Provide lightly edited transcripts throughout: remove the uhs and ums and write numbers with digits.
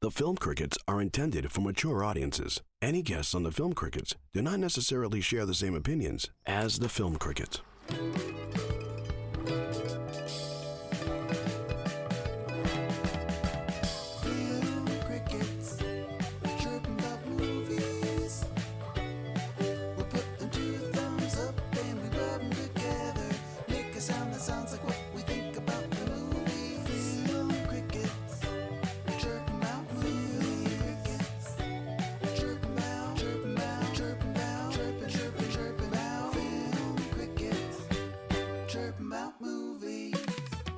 The Film Crickets are intended for mature audiences. Any guests on the Film Crickets do not necessarily share the same opinions as the Film Crickets.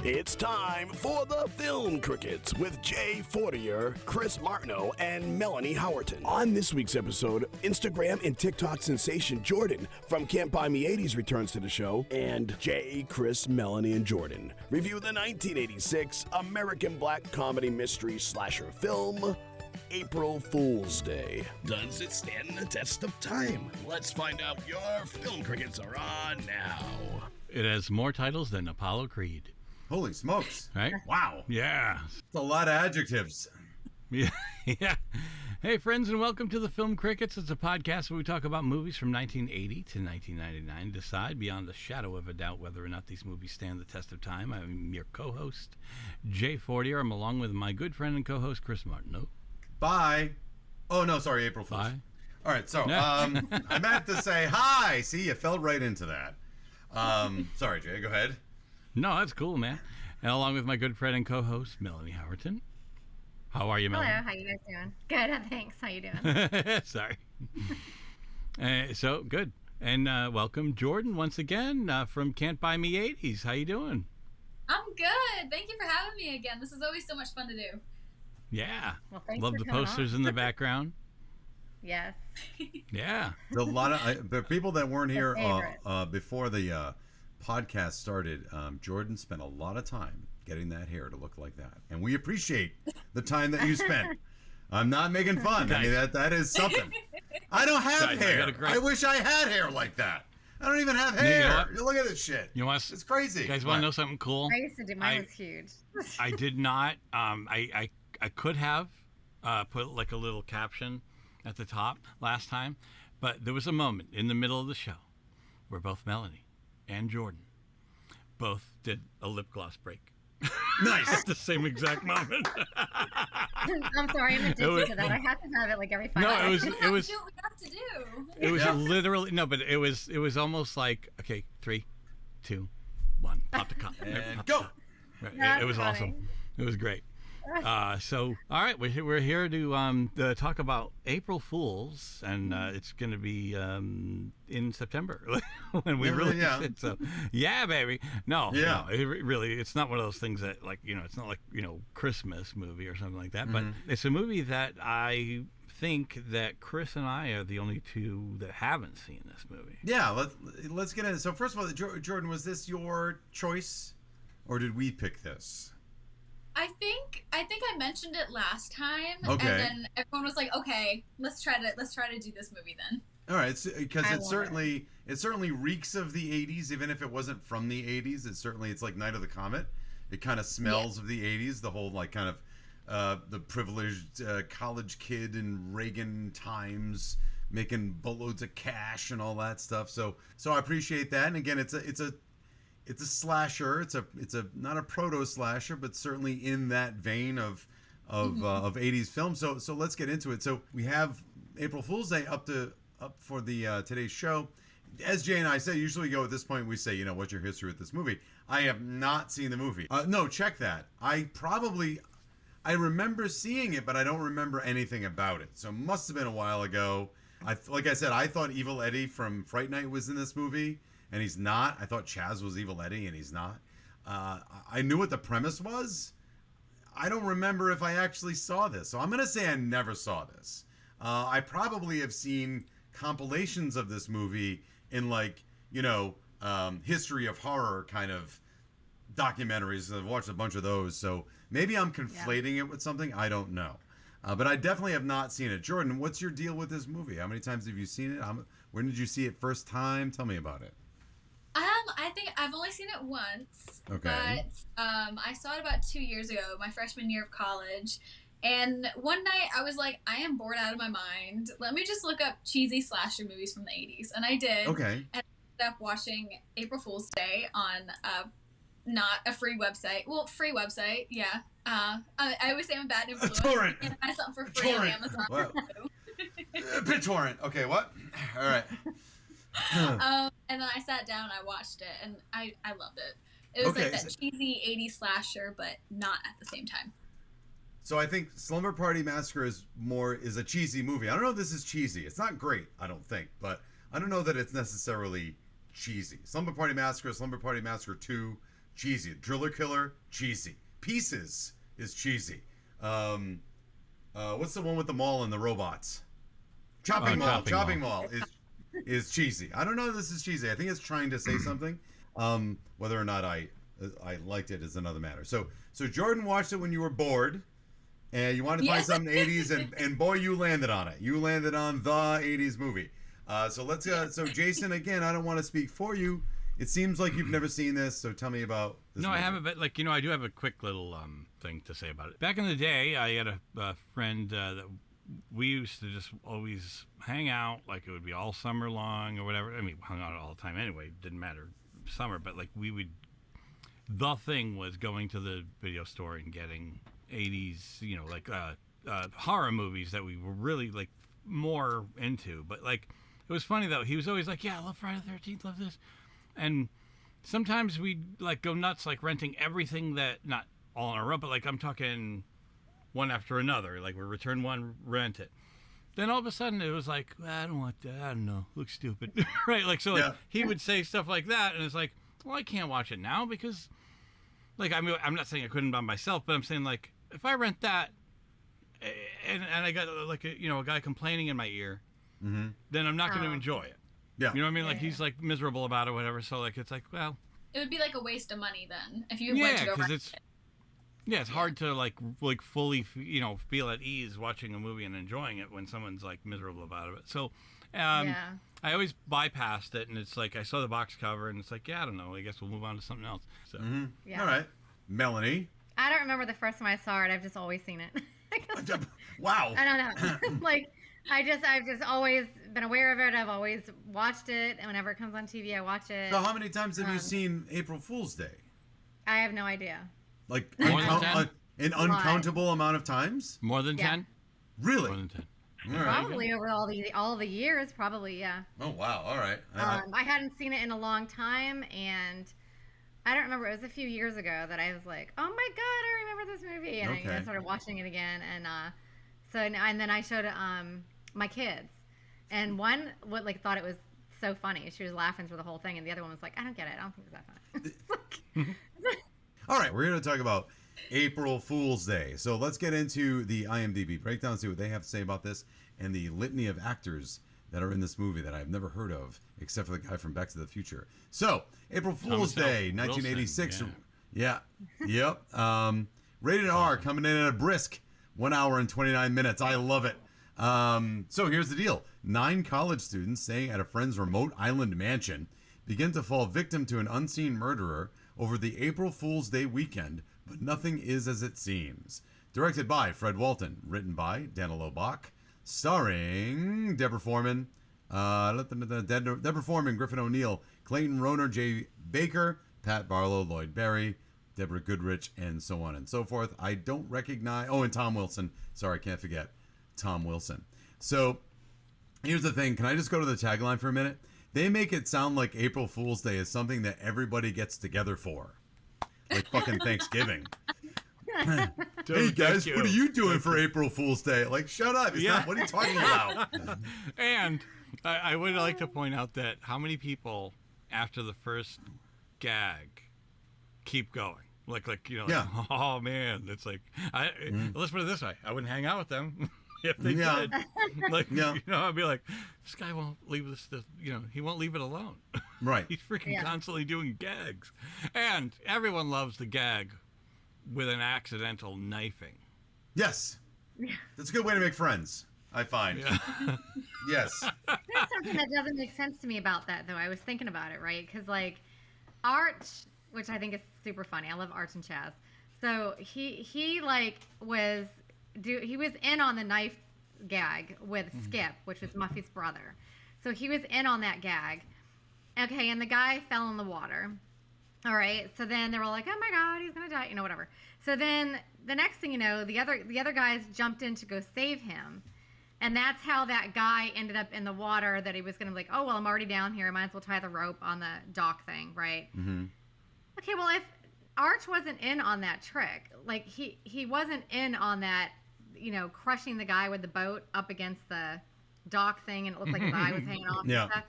It's time for the Film Crickets with Jay Fortier, Chris Martineau, and Melanie Howerton. On this week's episode, Instagram and TikTok sensation Jordan from Can't Buy Me 80s returns to the show, and Jay, Chris, Melanie, and Jordan review the 1986 American black comedy mystery slasher film, April Fool's Day. Does it stand the test of time? Let's find out. Your Film Crickets are on now. It has more titles than Apollo Creed. Holy smokes. Right? Wow. Yeah. It's a lot of adjectives. Yeah. Hey, friends, and welcome to the Film Crickets. It's a podcast where we talk about movies from 1980 to 1999, decide beyond a shadow of a doubt whether or not these movies stand the test of time. I'm your co-host, Jay Fortier. I'm along with my good friend and co-host, Chris Martineau. Bye. Oh, no, sorry, April Fool's. Bye. All right, so I meant to say hi. See, you fell right into that. Sorry, Jay, go ahead. No, that's cool, man. And along with my good friend and co-host, Melanie Howerton. How are you, Melanie? Hello, how you guys doing? Good, thanks. How you doing? Sorry. So, good. And welcome, Jordan, once again from Can't Buy Me 80s. How you doing? I'm good. Thank you for having me again. This is always so much fun to do. Yeah. Well, thanks Love for the coming posters on. in the background. Yes. Yeah. There's a lot of the people that weren't here favorite. before the podcast started. Jordan spent a lot of time getting that hair to look like that, and we appreciate the time that you spent. I'm not making fun. I mean, that is something. I don't have Guys, I hair. got a great- I wish I had hair like that. I don't even have hair. You know what? Look at this shit. You want It's crazy. You guys want to know something cool? I used to do mine was huge. I did not. I could have put like a little caption at the top last time, but there was a moment in the middle of the show where both Melanie and Jordan both did a lip gloss break. Nice. At the same exact moment. I'm sorry, I'm addicted to that. I have to have it like every 5 No, hours. it was Do what we have to do. it was Yeah. literally no, but it was almost like, okay, 3, 2, 1, pop the cup And pop the go. cup. Right, That's it was funny. awesome. It was great. So, all right, we're here to talk about April Fools, and it's going to be in September when we release it. So, yeah, baby. No, it's not one of those things that, like, it's not like, Christmas movie or something like that, but it's a movie that I think that Chris and I are the only two that haven't seen this movie. Yeah, let's get into it. So first of all, Jordan, was this your choice, or did we pick this? I think I mentioned it last time, Okay. and then everyone was like, "Okay, let's try to do this movie then." All right, because I it love certainly reeks of the '80s, even if it wasn't from the '80s. It's like Night of the Comet. It kind of smells of the '80s. The whole like kind of the privileged college kid in Reagan times making boatloads of cash and all that stuff. So I appreciate that. And again, it's a slasher. It's a not a proto slasher, but certainly in that vein of 80s film. So let's get into it. So we have April Fool's Day up for the today's show. As Jay and I say, usually we go at this point, we say, what's your history with this movie? I have not seen the movie. No, check that. I remember seeing it, but I don't remember anything about it. So it must have been a while ago. Like I said, I thought Evil Eddie from Fright Night was in this movie. And he's not. I thought Chaz was Evil Eddie, and he's not. I knew what the premise was. I don't remember if I actually saw this. So I'm going to say I never saw this. I probably have seen compilations of this movie in history of horror kind of documentaries. I've watched a bunch of those. So maybe I'm conflating it with something. I don't know. But I definitely have not seen it. Jordan, what's your deal with this movie? How many times have you seen it? When did you see it first time? Tell me about it. I think I've only seen it once. Okay. But I saw it about 2 years ago, my freshman year of college, And one night I was like, I am bored out of my mind. Let me just look up cheesy slasher movies from the 80s. And I did. Okay. And I ended up watching April Fool's Day on not a free website. Well, free website, yeah. I always say I'm a bad influence. Torrent. And buy something for free on Amazon. Wow. BitTorrent. Okay, what? All right. And then I sat down, I watched it, and I loved it. It was like that cheesy 80s slasher, but not at the same time. So I think Slumber Party Massacre is a cheesy movie. I don't know if this is cheesy. It's not great, I don't think, but I don't know that it's necessarily cheesy. Slumber Party Massacre, Slumber Party Massacre 2, cheesy. Driller Killer, cheesy. Pieces is cheesy. What's the one with the mall and the robots? Chopping Mall is cheesy. I don't know if this is cheesy. I think it's trying to say something. Whether or not I liked it is another matter. So Jordan watched it when you were bored, and you wanted to find something 80s, and boy, you landed on it. You landed on the 80s movie. So Jason, again, I don't want to speak for you. It seems like you've never seen this, so tell me about this movie. I haven't, but I do have a quick little thing to say about it. Back in the day, I had a friend that we used to just always hang out, like it would be all summer long or whatever. I mean, we hung out all the time anyway. It didn't matter summer, but like the thing was going to the video store and getting 80s, horror movies that we were really like more into. But like, it was funny though. He was always like, yeah, I love Friday the 13th, love this. And sometimes we'd like go nuts, like renting everything that, not all in a row, but like I'm talking one after another. Like we return one, rent it. Then all of a sudden it was like, I don't want that. I don't know. Looks stupid. Right? Like, so like, he would say stuff like that. And it's like, well, I can't watch it now because, like, I mean, I'm not saying I couldn't by myself, but I'm saying, like, if I rent that and I got, like, a guy complaining in my ear, then I'm not going to enjoy it. Yeah. You know what I mean? Like, he's, like, miserable about it or whatever. So, like, it's like, well. It would be like a waste of money then if you went to go rent it. Yeah, it's hard to like fully, feel at ease watching a movie and enjoying it when someone's like miserable about it. So, I always bypassed it, and it's like I saw the box cover, and it's like, yeah, I don't know. I guess we'll move on to something else. So, all right, Melanie. I don't remember the first time I saw it. I've just always seen it. Wow. I don't know. Like, I've just always been aware of it. I've always watched it, and whenever it comes on TV, I watch it. So, how many times have you seen April Fool's Day? I have no idea. Like an uncountable amount of times? More than 10? Really? More than 10. All right. Probably over all the years, probably, yeah. Oh, wow. All right. I hadn't seen it in a long time, and I don't remember. It was a few years ago that I was like, oh, my God, I remember this movie. And I started watching it again. And and then I showed it my kids. And one thought it was so funny. She was laughing through the whole thing. And the other one was like, I don't get it. I don't think it's that funny. All right, we're going to talk about April Fool's Day. So let's get into the IMDb breakdown, see what they have to say about this, and the litany of actors that are in this movie that I've never heard of, except for the guy from Back to the Future. So, April Fool's Day, 1986. Wilson, yeah. Yep. Rated R, coming in at a brisk 1 hour and 29 minutes. I love it. So here's the deal. 9 college students staying at a friend's remote island mansion begin to fall victim to an unseen murderer over the April Fool's Day weekend, but nothing is as it seems. Directed by Fred Walton, written by Danilo Bach, starring Deborah Foreman, Griffin O'Neill, Clayton Roner, Jay Baker, Pat Barlow, Lloyd Berry, Deborah Goodrich, and so on and so forth. I don't recognize... Oh, and Tom Wilson. Sorry, I can't forget Tom Wilson. So, here's the thing. Can I just go to the tagline for a minute? They make it sound like April Fool's Day is something that everybody gets together for. Like fucking Thanksgiving. Hey guys, what are you doing for April Fool's Day? Like, shut up. It's not, what are you talking about? And I would like to point out that how many people, after the first gag, keep going. Like oh man, it's like, let's put it this way. I wouldn't hang out with them. If they did, like, I'd be like, this guy won't leave this, he won't leave it alone. Right. He's freaking constantly doing gags. And everyone loves the gag with an accidental knifing. Yes. That's a good way to make friends, I find. Yeah. Yes. There's something that doesn't make sense to me about that, though. I was thinking about it, right? Because, like, Arch, which I think is super funny. I love Arch and Chaz. So he he was in on the knife gag with Skip, which was Muffy's brother. So he was in on that gag. Okay, and the guy fell in the water. All right, so then they were like, oh my God, he's gonna die, whatever. So then the next thing you know, the other guys jumped in to go save him. And that's how that guy ended up in the water, that he was gonna be like, oh, well, I'm already down here, I might as well tie the rope on the dock thing, right? Mm-hmm. Okay, well, if Arch wasn't in on that trick, like he wasn't in on that, crushing the guy with the boat up against the dock thing, and it looked like his eye was hanging off. Yeah. And stuff.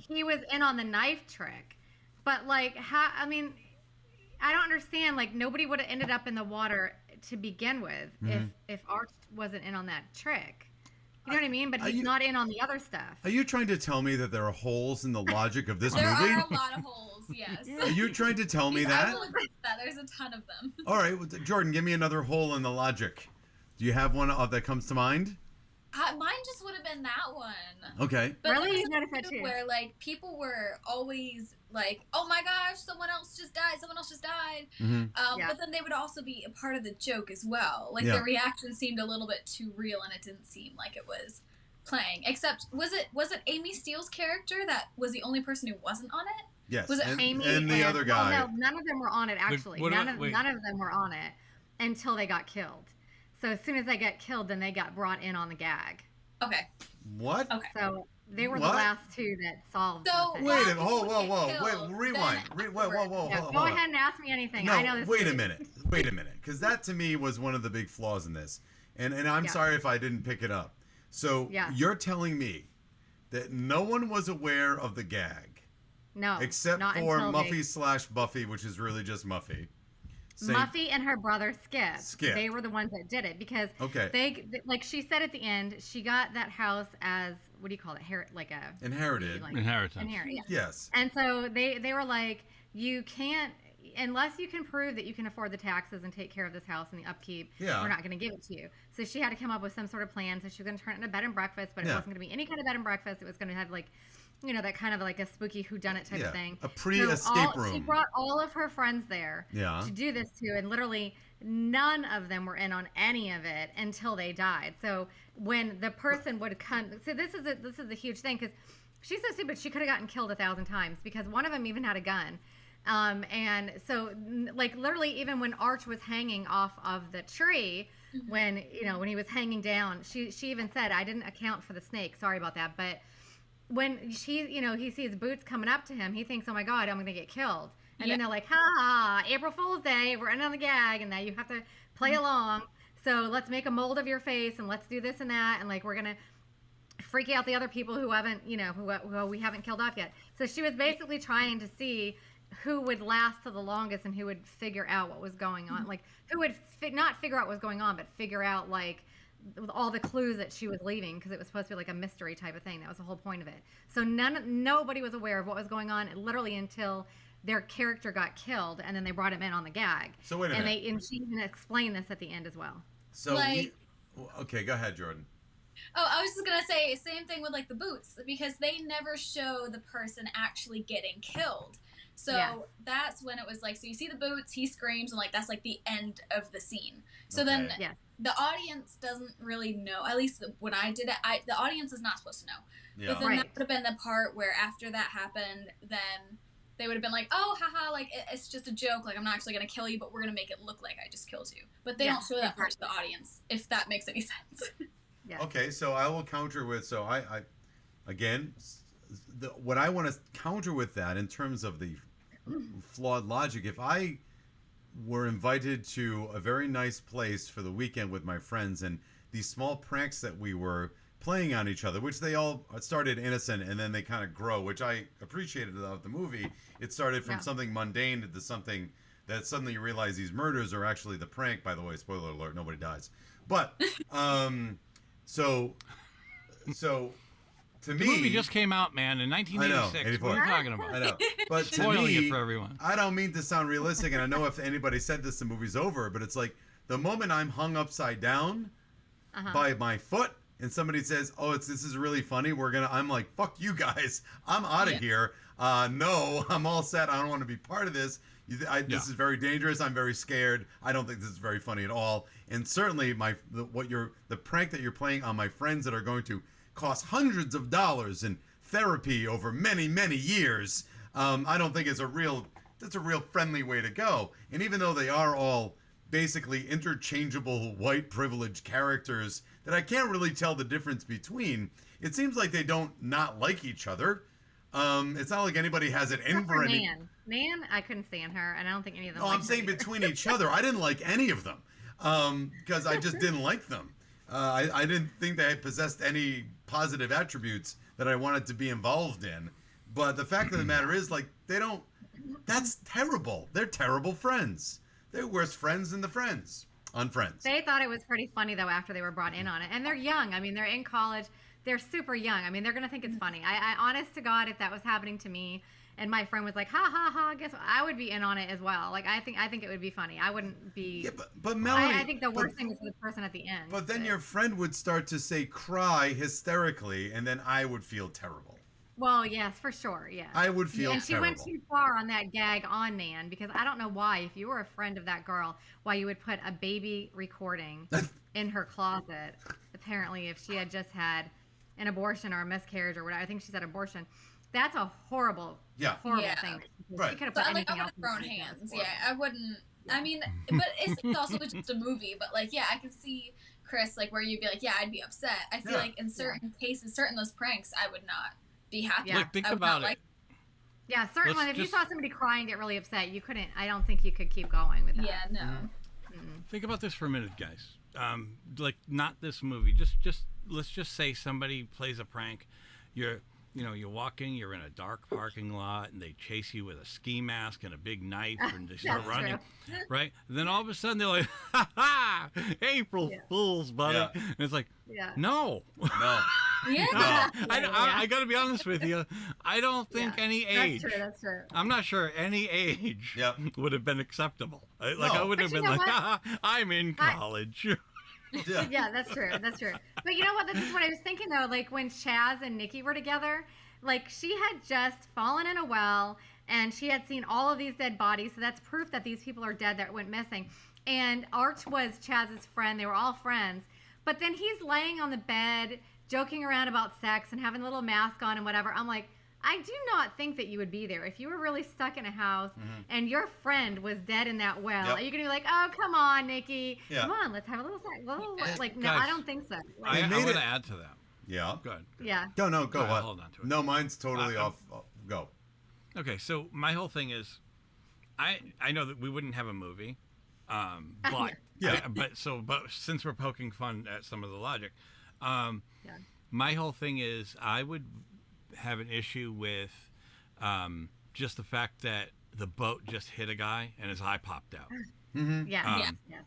He was in on the knife trick, but like, I don't understand. Like, nobody would have ended up in the water to begin with if Arch wasn't in on that trick. You know what I mean? But he's not in on the other stuff. Are you trying to tell me that there are holes in the logic of this movie? There are a lot of holes, yes. Are you trying to tell me that? I will agree with that. There's a ton of them. All right, well, Jordan, give me another hole in the logic. Do you have one that comes to mind? Mine just would have been that one. Okay. But really? You noticed that too? Where like people were always like, "Oh my gosh, someone else just died. Someone else just died." Mm-hmm. But then they would also be a part of the joke as well. Like their reaction seemed a little bit too real, and it didn't seem like it was playing. Except was it Amy Steele's character that was the only person who wasn't on it? Yes. Was it Amy and the other guy? No, none of them were on it actually. None of them were on it until they got killed. So as soon as they got killed, then they got brought in on the gag. Okay. What? Okay. So they were the last two that solved. So the wait a minute. Whoa. Wait, rewind. Whoa. Yeah, go ahead and ask me anything. No, I know this. Wait a minute. Because that to me was one of the big flaws in this. And I'm sorry if I didn't pick it up. So you're telling me that no one was aware of the gag. No. Except for Muffy/Buffy, which is really just Muffy. Muffy and her brother Skip. They were the ones that did it because they like she said at the end, she got that house as, what do you call it? Inherited. Inheritance. Yeah. Yes. And so they were like, you can't, unless you can prove that you can afford the taxes and take care of this house and the upkeep, we're not going to give it to you. So she had to come up with some sort of plan. So she was going to turn it into a bed and breakfast, but it wasn't going to be any kind of bed and breakfast. It was going to have that kind of like a spooky whodunit type of thing. A pre-escape room. She brought all of her friends there to do this to, and literally none of them were in on any of it until they died. So when the person would come, so this is a huge thing, because she's so stupid. She could have gotten killed 1,000 times because one of them even had a gun. And so like literally even when Arch was hanging off of the tree, when he was hanging down, she even said, I didn't account for the snake. Sorry about that. But when he sees Boots coming up to him, he thinks, oh my God, I'm going to get killed. And then they're like, ha, April Fool's Day, we're ending on the gag, and now you have to play along. So let's make a mold of your face, and let's do this and that, and like we're going to freak out the other people who haven't, who we haven't killed off yet. So she was basically trying to see who would last to the longest and who would figure out what was going on. Like, who would not figure out what was going on, but figure out, like, with all the clues that she was leaving, because it was supposed to be like a mystery type of thing. That was the whole point of it. So nobody was aware of what was going on literally until their character got killed, and then they brought him in on the gag. So wait a minute. And she even explained this at the end as well. So okay, go ahead, Jordan. Oh, I was just gonna say same thing with like the Boots, because they never show the person actually getting killed. So that's when it was like, so you see the Boots, he screams, and like that's like the end of the scene. So then the audience doesn't really know. At least when I did it, the audience is not supposed to know. Yeah. But then that would have been the part where after that happened, then they would have been like, oh, haha, like it's just a joke. Like I'm not actually gonna kill you, but we're gonna make it look like I just killed you. But they don't show that part to the audience, if that makes any sense. Okay, so I will counter with, what I want to counter with that in terms of the flawed logic, if I were invited to a very nice place for the weekend with my friends, and these small pranks that we were playing on each other, which they all started innocent and then they kind of grow, which I appreciated about the movie. It started from something mundane to something that suddenly you realize these murders are actually the prank. By the way, spoiler alert, nobody dies. But so to me, the movie just came out, man, in 1986. What are you talking about? I know, but to spoiling me, it for everyone. I don't mean to sound realistic, and I know if anybody said this, the movie's over. But it's like the moment I'm hung upside down by my foot, and somebody says, "Oh, this is really funny. I'm like, fuck you guys. I'm out of here. No, I'm all set. I don't want to be part of this. This is very dangerous. I'm very scared. I don't think this is very funny at all. And certainly the prank that you're playing on my friends that are going to cost hundreds of dollars in therapy over many, many years, I don't think that's a real friendly way to go. And even though they are all basically interchangeable white privileged characters that I can't really tell the difference between, it seems like they don't not like each other. It's not like anybody has it in for any. Nan, I couldn't stand her, and I don't think any of them. No, I'm saying between each other. I didn't like any of them because I just didn't like them. I didn't think they possessed any positive attributes that I wanted to be involved in. But the fact of the matter is, like, they don't. That's terrible. They're terrible friends. They're worse friends than the friends on Friends. They thought it was pretty funny though after they were brought in on it, and they're young. I mean, they're in college. They're super young. I mean, they're gonna think it's funny. I honest to God, if that was happening to me, and my friend was like, "Ha ha ha," guess what? I would be in on it as well. Like, I think it would be funny. I wouldn't be. Yeah, but Melanie, I think the worst thing is the person at the end. But then your friend would start to say cry hysterically, and then I would feel terrible. Well, yes, for sure, yeah. I would feel and she terrible. went too far on that gag on Nan, because I don't know why, if you were a friend of that girl, why you would put a baby recording in her closet. Apparently, if she had just had an abortion or a miscarriage or whatever, I think she said abortion. That's a horrible thing. Right. She could have But put like, I anything would else have thrown in her hands. Yeah, I wouldn't. I mean, but it's also just a movie. But like, yeah, I can see Chris, like, where you'd be like, yeah, I'd be upset. I feel like in certain cases, certain those pranks, I would not be happy. Yeah. Like, think about it. Yeah, certainly. If you saw somebody crying, get really upset, you couldn't. I don't think you could keep going with that. Yeah, no. Think about this for a minute, guys. Like, not this movie. Just let's just say somebody plays a prank. You're walking, you're in a dark parking lot, and they chase you with a ski mask and a big knife, and they start running, right? And then all of a sudden they're like, "Ha ha! April Fools, buddy!" Yeah. And it's like, no. Yeah. No. I got to be honest with you. I don't think any age. That's true. I'm not sure any age would have been acceptable. I wouldn't have been like, I'm in college. Yeah, that's true. That's true. But you know what? This is what I was thinking though. Like when Chaz and Nikki were together, like she had just fallen in a well and she had seen all of these dead bodies. So that's proof that these people are dead that went missing. And Arch was Chaz's friend. They were all friends. But then he's laying on the bed, joking around about sex and having a little mask on and whatever. I'm like, I do not think that you would be there if you were really stuck in a house and your friend was dead in that well. Are you gonna be like, "Oh, come on, Nikki, come on, let's have a little sex"? Like, no, Guys, I don't think so. I want to add to that. Yeah. Good. Yeah. Go Go what? hold on to it. No, mine's totally off. Go. Okay, so my whole thing is, I know that we wouldn't have a movie, but but since we're poking fun at some of the logic, my whole thing is I would have an issue with just the fact that the boat just hit a guy and his eye popped out.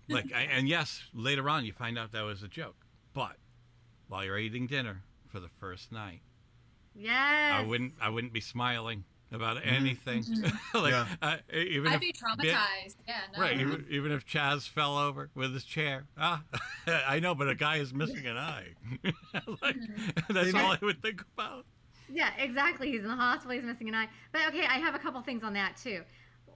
Like, and yes, later on you find out that was a joke, but while you're eating dinner for the first night, I wouldn't be smiling about anything. Like, even I'd be traumatized. Right. Even if Chaz fell over with his chair. I know, but a guy is missing an eye. Like, that's all I would think about. Yeah, exactly. He's in the hospital. He's missing an eye. But okay, I have a couple things on that too.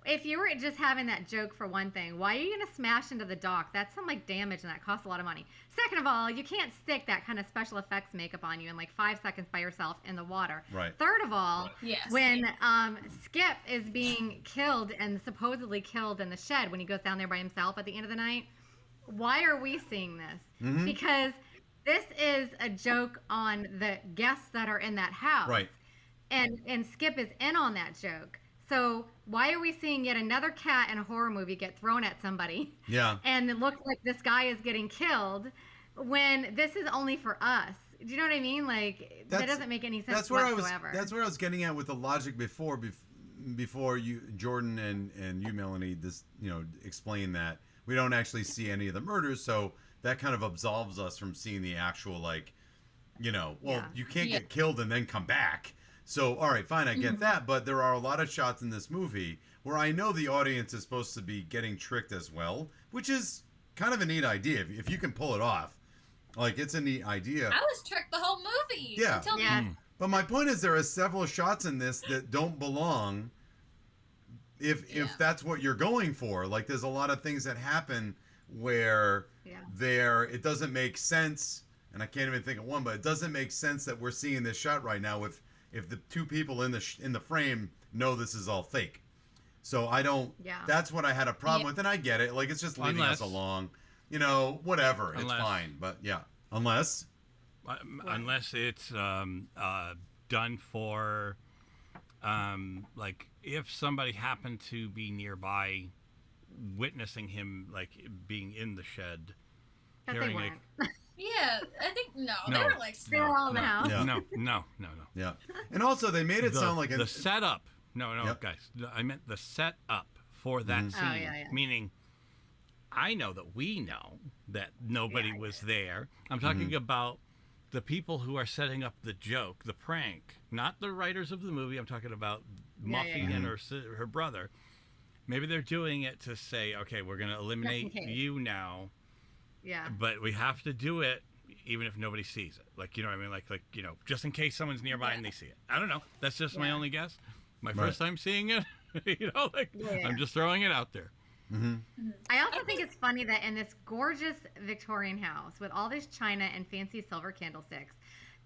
If you were just having that joke for one thing, why are you going to smash into the dock? That's some like damage and that costs a lot of money. Second of all, you can't stick that kind of special effects makeup on you in like 5 seconds by yourself in the water. Right. Third of all, when Skip is being killed and supposedly killed in the shed when he goes down there by himself at the end of the night, why are we seeing this? Because this is a joke on the guests that are in that house. Right. And Skip is in on that joke. So why are we seeing yet another cat in a horror movie get thrown at somebody? Yeah. And it looks like this guy is getting killed when this is only for us. Do you know what I mean? Like, that doesn't make any sense whatsoever. That's where I was getting at with the logic before you, Jordan and you, Melanie, explain that we don't actually see any of the murders. So that kind of absolves us from seeing the actual, like, you can't get killed and then come back. So, all right, fine, I get that, but there are a lot of shots in this movie where I know the audience is supposed to be getting tricked as well, which is kind of a neat idea if you can pull it off. Like, it's a neat idea. I was tricked the whole movie. Yeah. Until But my point is there are several shots in this that don't belong if that's what you're going for. Like, there's a lot of things that happen where it doesn't make sense, and I can't even think of one, but it doesn't make sense that we're seeing this shot right now if the two people in the frame know this is all fake. So I don't. Yeah. That's what I had a problem with, and I get it. Like, it's just leading us along, whatever. It's fine, but unless it's done for, like, if somebody happened to be nearby, witnessing him, like, being in the shed, but hearing they weren't. Yeah, I think they were like they were all in the house. No. Yeah, and also they made it sound like the setup. No, guys. I meant the setup for that scene. Meaning, I know that we know that nobody was there. I'm talking about the people who are setting up the joke, the prank, not the writers of the movie. I'm talking about Muffy and her brother. Maybe they're doing it to say, okay, we're going to eliminate you now. Yeah. But we have to do it even if nobody sees it. Like, you know what I mean? Like, just in case someone's nearby and they see it. I don't know. That's just my only guess. My first time seeing it. I'm just throwing it out there. I also think it's funny that in this gorgeous Victorian house with all this china and fancy silver candlesticks,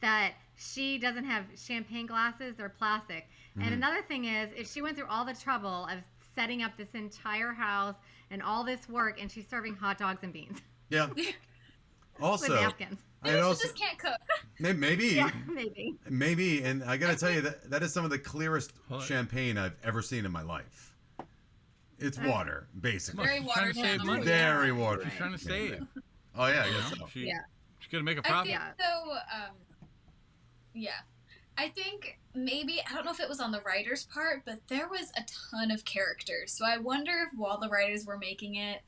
that she doesn't have champagne glasses, they're plastic. And another thing is she went through all the trouble of setting up this entire house and all this work, and she's serving hot dogs and beans. Yeah. Also, with napkins. Maybe she just can't cook. Maybe. Yeah, maybe. And I gotta tell you that is some of the clearest champagne I've ever seen in my life. It's water, basically. Very watered down. Very watered. She's trying to save. Oh yeah, she's gonna make a profit. I think I think maybe, I don't know if it was on the writer's part, but there was a ton of characters. So I wonder if while the writers were making it,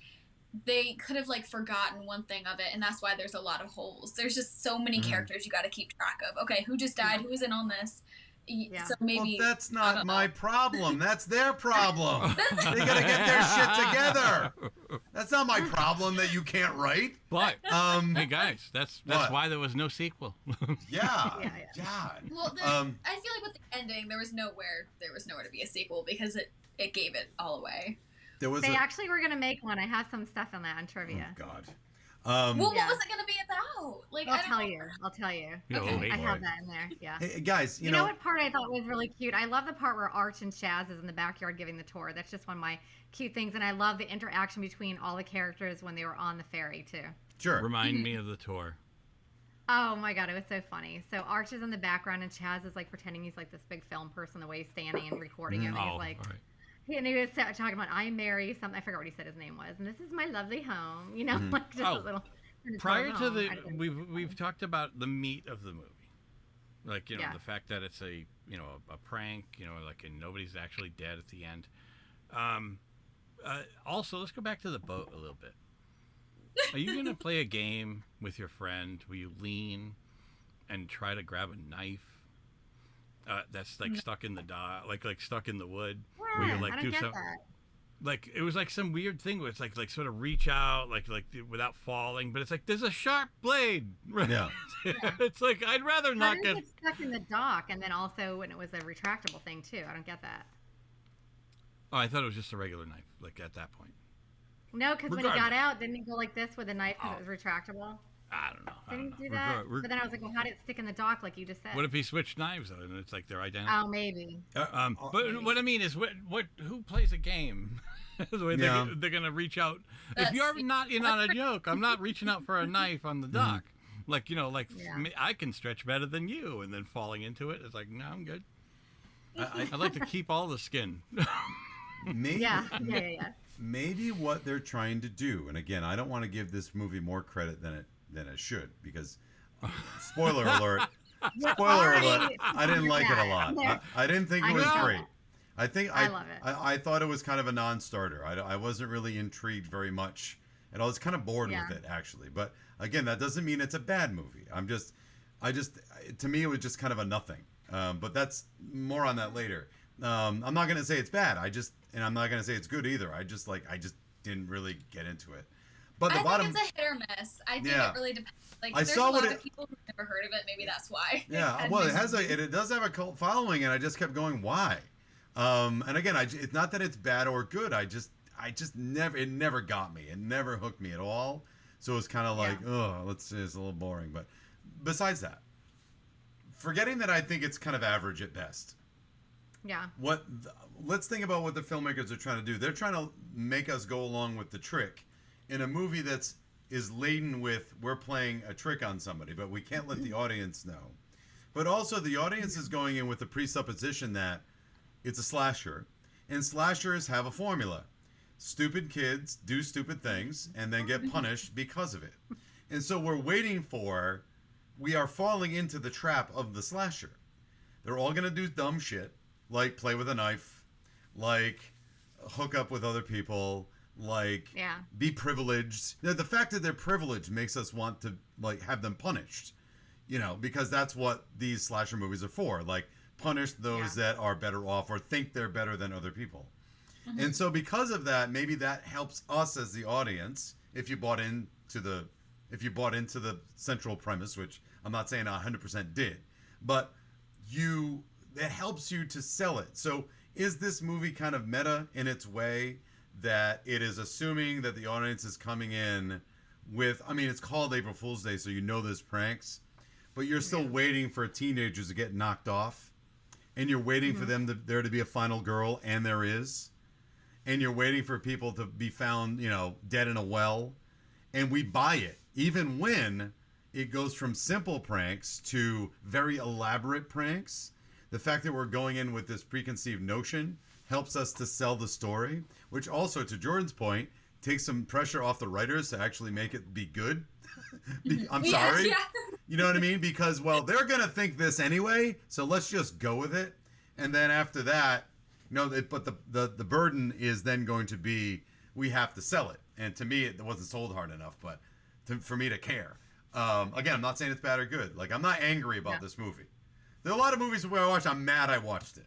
they could have like forgotten one thing of it, and that's why there's a lot of holes. There's just so many characters you got to keep track of. Okay, who just died? Who was in on this? So maybe that's not my problem. That's their problem. They gotta get their shit together. That's not my problem that you can't write. But hey guys, that's why there was no sequel. Yeah. Well, I feel like with the ending, there was nowhere to be a sequel because it gave it all away. They actually were gonna make one. I have some stuff on that on trivia. Oh God. What was it gonna be about? Like, I'll tell you. Okay, I have that in there. Yeah. Hey, guys, you know what part I thought was really cute? I love the part where Arch and Chaz is in the backyard giving the tour. That's just one of my cute things, and I love the interaction between all the characters when they were on the ferry too. Sure. Remind me of the tour. Oh my God, it was so funny. So Arch is in the background, and Chaz is like pretending he's like this big film person the way he's standing and recording him. And he's like. Right. And he was talking about, I'm Mary, something, I forgot what he said his name was. And this is my lovely home, like just a little. Prior to we've talked about the meat of the movie. Like, the fact that it's a prank, like, and nobody's actually dead at the end. Also, let's go back to the boat a little bit. Are you going to play a game with your friend where you lean and try to grab a knife? That's like stuck in the like stuck in the wood. Yeah, where you like I don't do get some, that. like it was like some weird thing where it's like sort of reach out like without falling, but it's like there's a sharp blade. Yeah. It's like I'd rather not get stuck in the dock, and then also when it was a retractable thing too. I don't get that. Oh, I thought it was just a regular knife, like at that point. No, because when he got out, didn't he go like this with a knife because it was retractable? I don't know. Didn't he do that? But then I was like, well, how did it stick in the dock like you just said? What if he switched knives though, and it's like they're identical? Oh, maybe. But what I mean is, who plays a game? The way they're gonna reach out. If you're not in on a joke, I'm not reaching out for a knife on the dock. Like I can stretch better than you, and then falling into it, it's like no, I'm good. I'd like to keep all the skin. Maybe, yeah. Maybe what they're trying to do, and again, I don't want to give this movie more credit than it should, because spoiler alert, I didn't like it a lot. I didn't think it was great. I love it. I thought it was kind of a non-starter. I wasn't really intrigued very much, and I was kind of bored with it actually. But again, that doesn't mean it's a bad movie. To me, it was just kind of a nothing. But that's more on that later. I'm not gonna say it's bad. And I'm not gonna say it's good either. I just didn't really get into it. But I think it's a hit or miss. I think it really depends. Like, there's a lot of people who've never heard of it. Maybe that's why. Yeah, well, it does have a cult following, and I just kept going, why? And again, it's not that it's bad or good. I just never, it never got me. It never hooked me at all. So it's kind of like, it's a little boring. But besides that, forgetting that I think it's kind of average at best. Yeah. Let's think about what the filmmakers are trying to do. They're trying to make us go along with the trick in a movie is laden with, we're playing a trick on somebody, but we can't let the audience know. But also the audience is going in with the presupposition that it's a slasher, and slashers have a formula. Stupid kids do stupid things and then get punished because of it. And so we are falling into the trap of the slasher. They're all going to do dumb shit, like play with a knife, like hook up with other people, like be privileged. The fact that they're privileged makes us want to like have them punished, because that's what these slasher movies are for. Like, punish those that are better off or think they're better than other people. Mm-hmm. And so because of that, maybe that helps us as the audience, if you bought into the central premise, which I'm not saying I 100% did, but it helps you to sell it. So is this movie kind of meta in its way, that it is assuming that the audience is coming in with, it's called April Fool's Day, so there's pranks, but you're still waiting for teenagers to get knocked off. And you're waiting for there to be a final girl, and there is. And you're waiting for people to be found, dead in a well. And we buy it, even when it goes from simple pranks to very elaborate pranks. The fact that we're going in with this preconceived notion helps us to sell the story, which also, to Jordan's point, takes some pressure off the writers to actually make it be good. I'm sorry. Yeah. You know what I mean? Because, they're going to think this anyway, so let's just go with it. And then after that, but the burden is then going to be, we have to sell it. And to me, it wasn't sold hard enough, but for me to care. Again, I'm not saying it's bad or good. Like, I'm not angry about this movie. There are a lot of movies where I'm mad I watched it.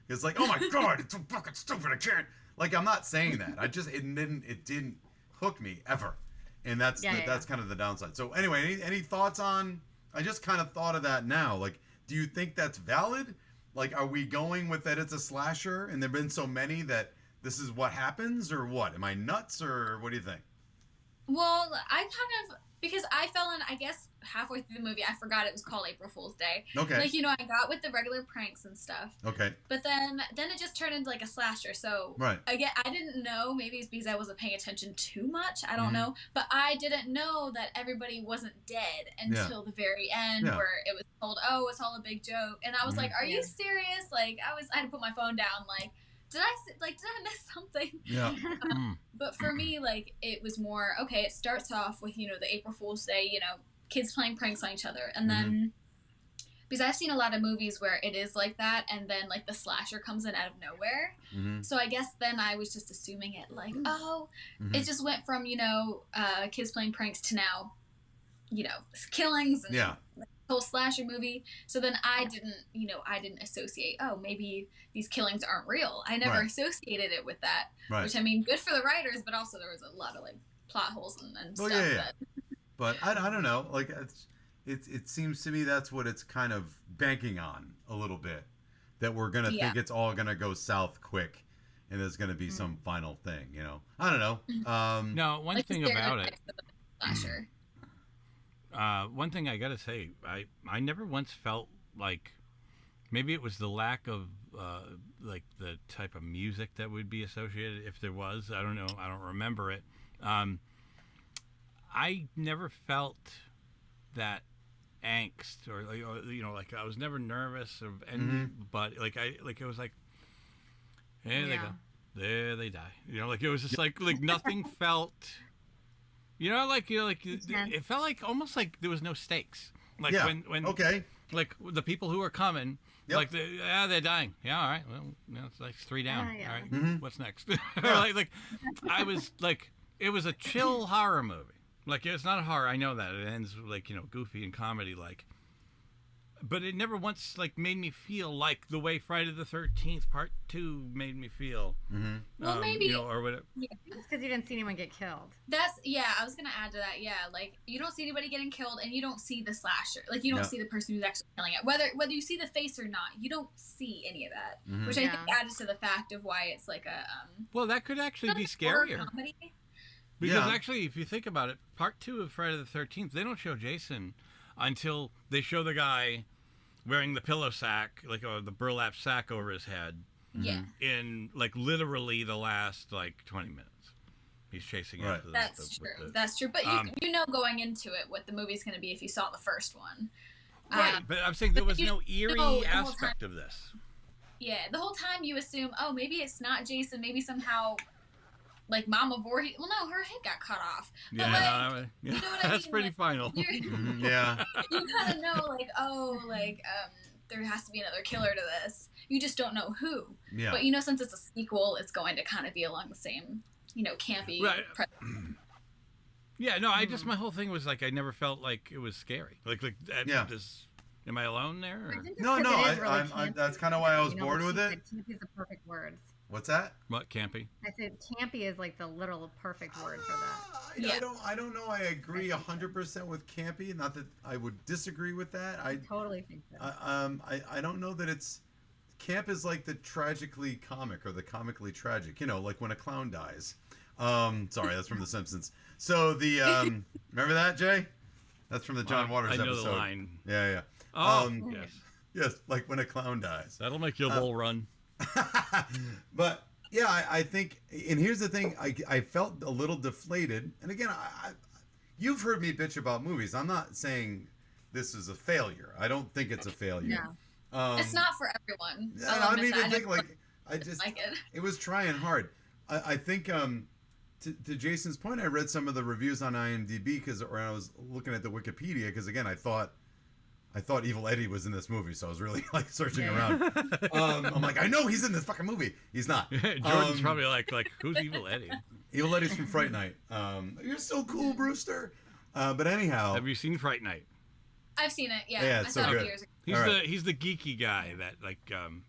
It's like, oh my God, it's so fucking stupid, I can't. Like, I'm not saying that. It didn't hook me ever. And that's kind of the downside. So anyway, any thoughts on? I just kind of thought of that now. Like, do you think that's valid? Like, are we going with that it's a slasher and there've been so many that this is what happens, or what? Am I nuts, or what do you think? Well, I kind of, because I fell in, I guess, halfway through the movie, I forgot it was called April Fool's Day. Okay. Like, I got with the regular pranks and stuff. Okay. But then it just turned into like a slasher. So again, I didn't know, maybe it's because I wasn't paying attention too much. I don't know. But I didn't know that everybody wasn't dead until the very end, where it was told, oh, it's all a big joke. And I was like, are you serious? Like, I had to put my phone down, like, did I miss something? Yeah. But for me, like, it was more, okay, it starts off with, the April Fool's Day, kids playing pranks on each other. And then, because I've seen a lot of movies where it is like that, and then, like, the slasher comes in out of nowhere. So I guess then I was just assuming it, like, it just went from, kids playing pranks to now, killings and whole slasher movie. So then I didn't associate, maybe these killings aren't real. I never associated it with that, which, good for the writers, but also there was a lot of, like, plot holes and stuff. That... But I don't know, like, it seems to me that's what it's kind of banking on a little bit, that we're gonna think it's all gonna go south quick and there's gonna be some final thing, I don't know. No, one thing about it, slasher. One thing I gotta say, I never once felt like, maybe it was the lack of like the type of music that would be associated, if there was. I don't know. I don't remember it. I never felt that angst or like I was never nervous of any, but it was like, there they go, there they die. Like it was just like nothing felt. It felt like almost like there was no stakes. Like when like the people who are coming, like they're dying. Yeah, all right. Well, it's like 3 down. All right, what's next? like I was like, it was a chill horror movie. Like, it's not a horror. I know that it ends like goofy and comedy. Like, but it never once like made me feel like the way Friday the 13th Part 2 made me feel. Mm-hmm. Well, maybe or whatever. Yeah, because you didn't see anyone get killed. I was gonna add to that. Yeah, like you don't see anybody getting killed, and you don't see the slasher. Like you don't see the person who's actually killing it. Whether you see the face or not, you don't see any of that, which I think adds to the fact of why it's like a. Well, that could actually be scarier. Comedy. Because actually, if you think about it, Part 2 of Friday the 13th, they don't show Jason until they show the guy wearing the pillow sack, like the burlap sack over his head. Yeah. In like literally the last like 20 minutes, he's chasing after That's true. That's true. But you know going into it what the movie's going to be if you saw the first one. Right. But I'm saying there was no eerie aspect of this. Yeah. The whole time you assume, oh, maybe it's not Jason. Maybe somehow. Like Mama Voorhees. Well, no, her head got cut off. But you know what that's I mean? pretty final. Yeah. You kind of know, there has to be another killer to this. You just don't know who. Yeah. But since it's a sequel, it's going to kind of be along the same, campy. Right. Yeah. No, my whole thing was like I never felt like it was scary. Am I alone there? Or? No. That's kind of why I was bored with it. Campy is the perfect words. What's that? What, campy? I said campy is like the literal perfect word for that. I don't know. I agree 100% with campy. Not that I would disagree with that. I totally think so. I don't know that it's camp is like the tragically comic or the comically tragic. Like when a clown dies. Sorry, that's from The Simpsons. So the remember that, Jay? That's from the John Waters episode. I know the line. Yeah. Oh, yes. Yes, like when a clown dies. That'll make your bull run. But yeah, I think, and here's the thing, I felt a little deflated. And again, you've heard me bitch about movies. I'm not saying this is a failure. I don't think it's a failure. No. It's not for everyone. I mean, it was trying hard. I think to Jason's point, I read some of the reviews on IMDb or I was looking at the Wikipedia because again, I thought Evil Eddie was in this movie, so I was really like searching around. I'm like, I know he's in this fucking movie. He's not. Jordan's probably like, who's Evil Eddie? Evil Eddie's from Fright Night. You're so cool, Brewster. But anyhow, have you seen Fright Night? I've seen it. Yeah, yeah, it's so good. Years ago. He's the geeky guy that becomes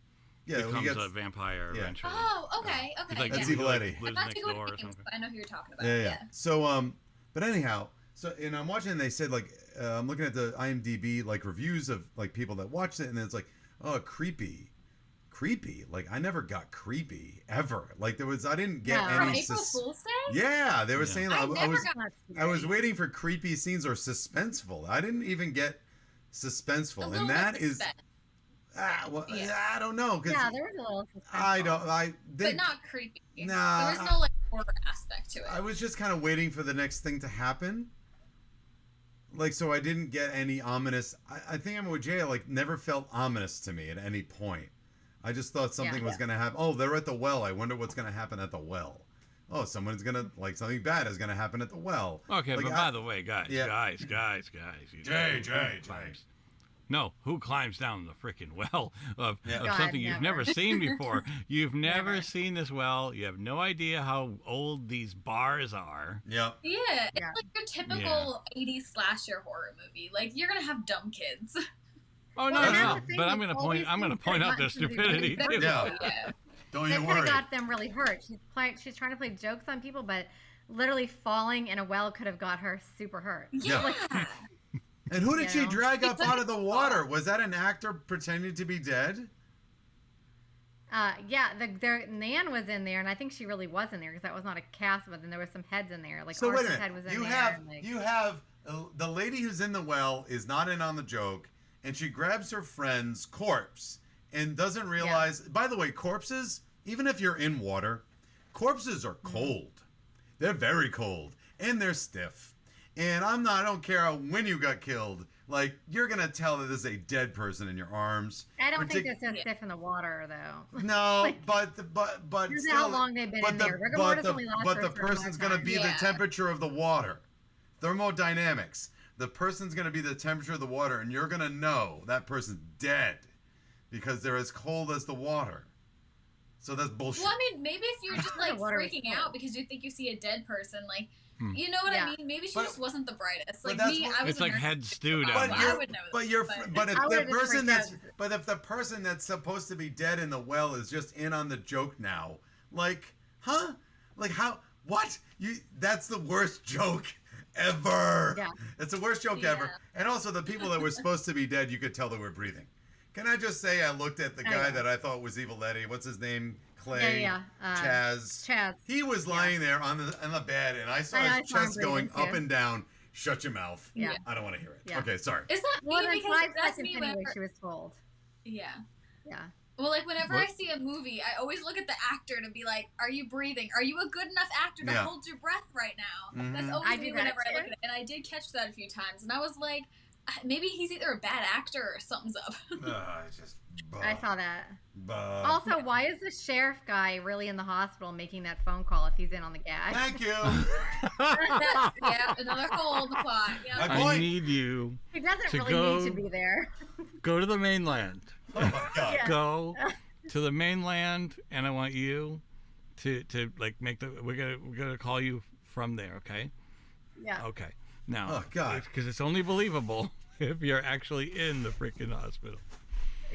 a vampire eventually. Oh, okay. That's Evil Eddie. I'm not too names, but I know who you're talking about. Yeah. So but anyhow. So, and I'm watching, and they said, like, I'm looking at the IMDb, like, reviews of, like, people that watched it, and it's like, oh, creepy. Like, I never got creepy, ever. Like, I didn't get any... April Fool's Day? Yeah, they were saying, I was waiting for creepy scenes or suspenseful. I didn't even get suspenseful, and that is... I don't know. Yeah, there was a little suspenseful. But not creepy. Nah. There was no, like, horror aspect to it. I was just kind of waiting for the next thing to happen. Like, so I didn't get any ominous... I think I'm with Jay, like, never felt ominous to me at any point. I just thought something was going to happen. Oh, they're at the well. I wonder what's going to happen at the well. Oh, someone's going to... Like, something bad is going to happen at the well. Okay, like, but by the way, guys. Jay. No, who climbs down the freaking well of something you've never seen before? You've never seen this well. You have no idea how old these bars are. Yeah. Yeah, it's like your typical 80s slasher horror movie. Like, you're going to have dumb kids. Oh, no. But I'm going to point out their stupidity, too. Yeah. Don't you worry. That could have got them really hurt. She's trying to play jokes on people, but literally falling in a well could have got her super hurt. Yeah. And who did she drag up out of the water? Was that an actor pretending to be dead? Nan was in there, and I think she really was in there because that was not a cast, but then there was some heads in there. Like, so wait a minute. Head was in you have the lady who's in the well is not in on the joke, and she grabs her friend's corpse and doesn't realize. Yeah. By the way, corpses, even if you're in water, corpses are cold. They're very cold, and they're stiff. And I don't care when you got killed. Like, you're going to tell that there's a dead person in your arms. I don't think they're so stiff in the water, though. No, like, but still, how long they've been in there. But the person's going to be the temperature of the water. Thermodynamics. The person's going to be the temperature of the water, and you're going to know that person's dead because they're as cold as the water. So that's bullshit. Well, I mean, maybe if you're just, like, freaking out because you think you see a dead person, like... You know what I mean? Maybe she just wasn't the brightest. Like me, I was. It's like head stewed. I would know. But if the person that's supposed to be dead in the well is just in on the joke now, like, huh? Like how? What? That's the worst joke ever. Yeah. It's the worst joke ever. And also the people that were supposed to be dead, you could tell they were breathing. Can I just say I looked at the guy that I thought was Evil Eddie. What's his name? Clay. Chaz. He was lying there on the bed, and I saw his chest going up and down. Shut your mouth. Yeah. I don't want to hear it. Yeah. Okay, sorry. Is that me? Because that's me anyway, she was told. Yeah. Yeah. Well, like whenever I see a movie, I always look at the actor to be like, "Are you breathing? Are you a good enough actor to hold your breath right now?" Mm-hmm. That's always me whenever I look at it. And I did catch that a few times, and I was like, maybe he's either a bad actor or something's up. I saw that. Also, why is the sheriff guy really in the hospital making that phone call if he's in on the gag? Thank you. Another hole in the plot. Yep. I need you. He doesn't really need to be there. Go to the mainland. Oh my God. Yeah. Go to the mainland, and I want you to like make the. We're gonna call you from there, okay? Yeah. Okay. Now, oh God, because it's only believable if you're actually in the freaking hospital.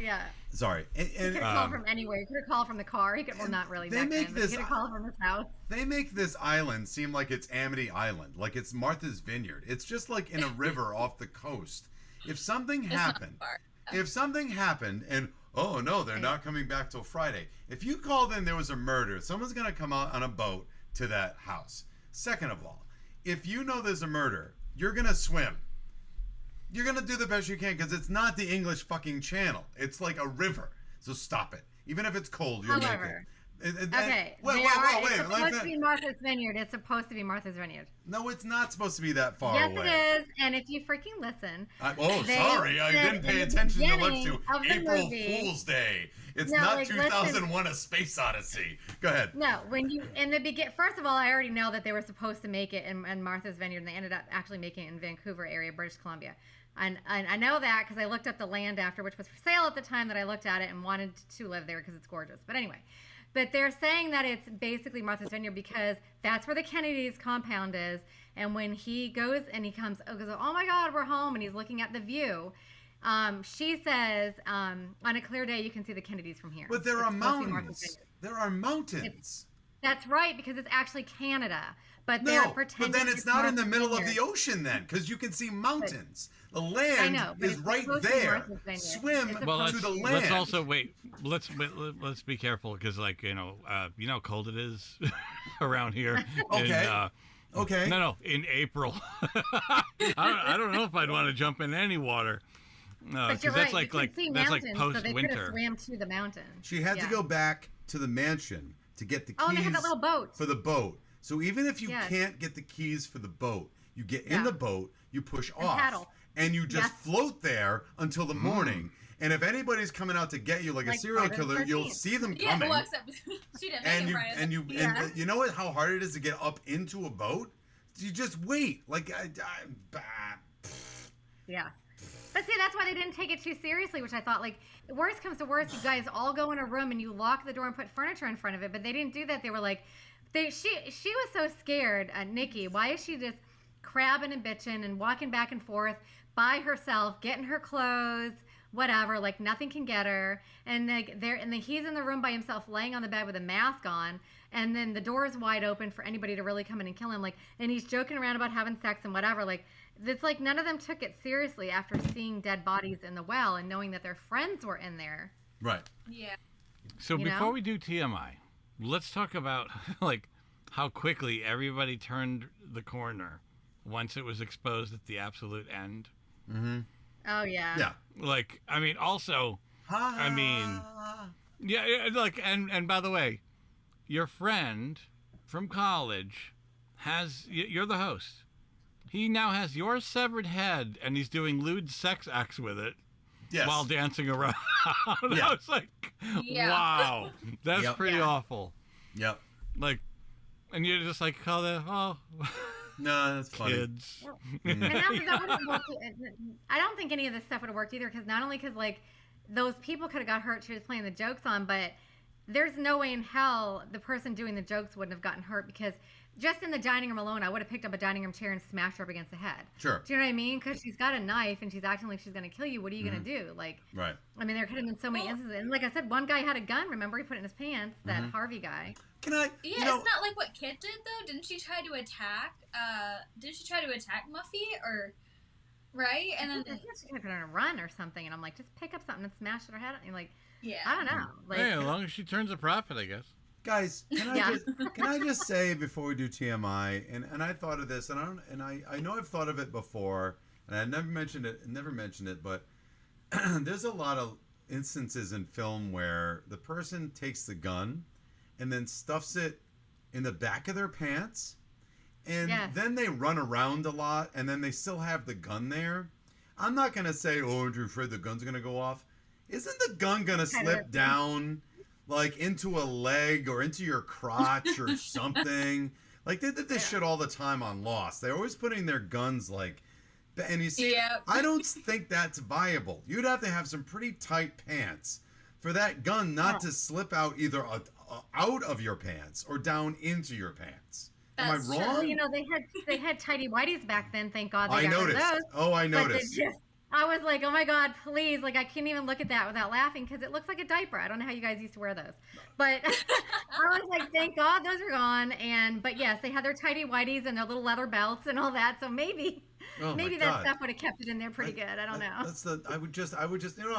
Yeah. Sorry. And he could have called from anywhere. He could have called from the car. He could, well, not really. He could have called from his house. They make this island seem like it's Amity Island, like it's Martha's Vineyard. It's just like in a river off the coast. If something happened, and oh no, they're not coming back till Friday. If you called in there was a murder, someone's gonna come out on a boat to that house. Second of all, if you know there's a murder, you're gonna swim. You're going to do the best you can because it's not the English fucking Channel. It's like a river. So stop it. Even if it's cold, you'll make it. Okay. It's supposed to be Martha's Vineyard. It's supposed to be Martha's Vineyard. No, it's not supposed to be that far away. Yes, it is. And if you freaking listen. Sorry. I didn't pay attention to April Fool's Day. It's not 2001 A Space Odyssey. Go ahead. No, when you, first of all, I already know that they were supposed to make it in Martha's Vineyard, and they ended up actually making it in Vancouver area, British Columbia. And I know that because I looked up the land after, which was for sale at the time that I looked at it and wanted to live there because it's gorgeous. But anyway, they're saying that it's basically Martha's Vineyard because that's where the Kennedy's compound is. And when he goes and he goes, oh my God, we're home, and he's looking at the view. She says, on a clear day, you can see the Kennedys from here. But there are mountains. There are mountains. That's right, because it's actually Canada. But they're pretending. But then it's not in the middle of the ocean then, because you can see mountains. The land is right there. Swim to the land. Let's also wait. Let's be careful because, like, you know how cold it is around here. Okay. Okay. No, in April. I don't know if I'd want to jump in any water. No, because that's like post-winter. So they could have swam to the mountain. She had to go back to the mansion to get the keys. Oh, and they had that little boat. For the boat. So even if you can't get the keys for the boat, you get in the boat, you push off, paddle. And you just float there until the morning. And if anybody's coming out to get you, like a serial killer, you'll see them coming. Yeah, except she didn't make it right. And you know how hard it is to get up into a boat? You just wait. Yeah. But see, that's why they didn't take it too seriously, which I thought, like, worst comes to worst, you guys all go in a room and you lock the door and put furniture in front of it. But they didn't do that. They were like, she was so scared, Nikki. Why is she just crabbing and bitching and walking back and forth by herself, getting her clothes, whatever, like nothing can get her. And he's in the room by himself, laying on the bed with a mask on. And then the door is wide open for anybody to really come in and kill him. Like, and he's joking around about having sex and whatever. Like, it's like none of them took it seriously after seeing dead bodies in the well and knowing that their friends were in there. Right. Yeah. So before we do TMI, let's talk about like how quickly everybody turned the corner once it was exposed at the absolute end. Mm-hmm. Oh yeah. Yeah. Like, I mean, also, yeah, like, and by the way, your friend from college you're the host. He now has your severed head, and he's doing lewd sex acts with it while dancing around. Yeah. I was like, wow, that's pretty awful. Yep. Like, and you're just like, no, that's funny. Kids. And that wouldn't work. I don't think any of this stuff would have worked either, because not only like those people could have got hurt, she was playing the jokes on, but there's no way in hell the person doing the jokes wouldn't have gotten hurt, because just in the dining room alone, I would have picked up a dining room chair and smashed her up against the head. Sure. Do you know what I mean? Because she's got a knife and she's acting like she's going to kill you. What are you going to do? Like, right. I mean, there could have been so many instances. And like I said, one guy had a gun. Remember, he put it in his pants. That Harvey guy. Can I? Yeah, it's not like what Kit did though. Didn't she try to attack? Muffy or? Right, and then I think she could have put her on a run or something. And I'm like, just pick up something and smash her head. And like, yeah, I don't know. Like, hey, as long as she turns a profit, I guess. Guys, can I just say before we do TMI, and I thought of this, and I know I've thought of it before, and I never mentioned it, but there's a lot of instances in film where the person takes the gun and then stuffs it in the back of their pants, and then they run around a lot, and then they still have the gun there. I'm not gonna say, oh, aren't you afraid the gun's gonna go off? Isn't the gun gonna slip down? Like into a leg or into your crotch or something. Like they did this shit all the time on Lost. They're always putting their guns like, and you see, I don't think that's viable. You'd have to have some pretty tight pants for that gun not to slip out either out of your pants or down into your pants. Am I wrong? True. You know, they had tidy whities back then. Thank God they got rid of those. Oh, I noticed. I was like, oh my God, please. Like, I can't even look at that without laughing because it looks like a diaper. I don't know how you guys used to wear those. But I was like, thank God those are gone. But yes, they had their tidy whities and their little leather belts and all that. So maybe that stuff would have kept it in there pretty good. I don't know. I would just, I'm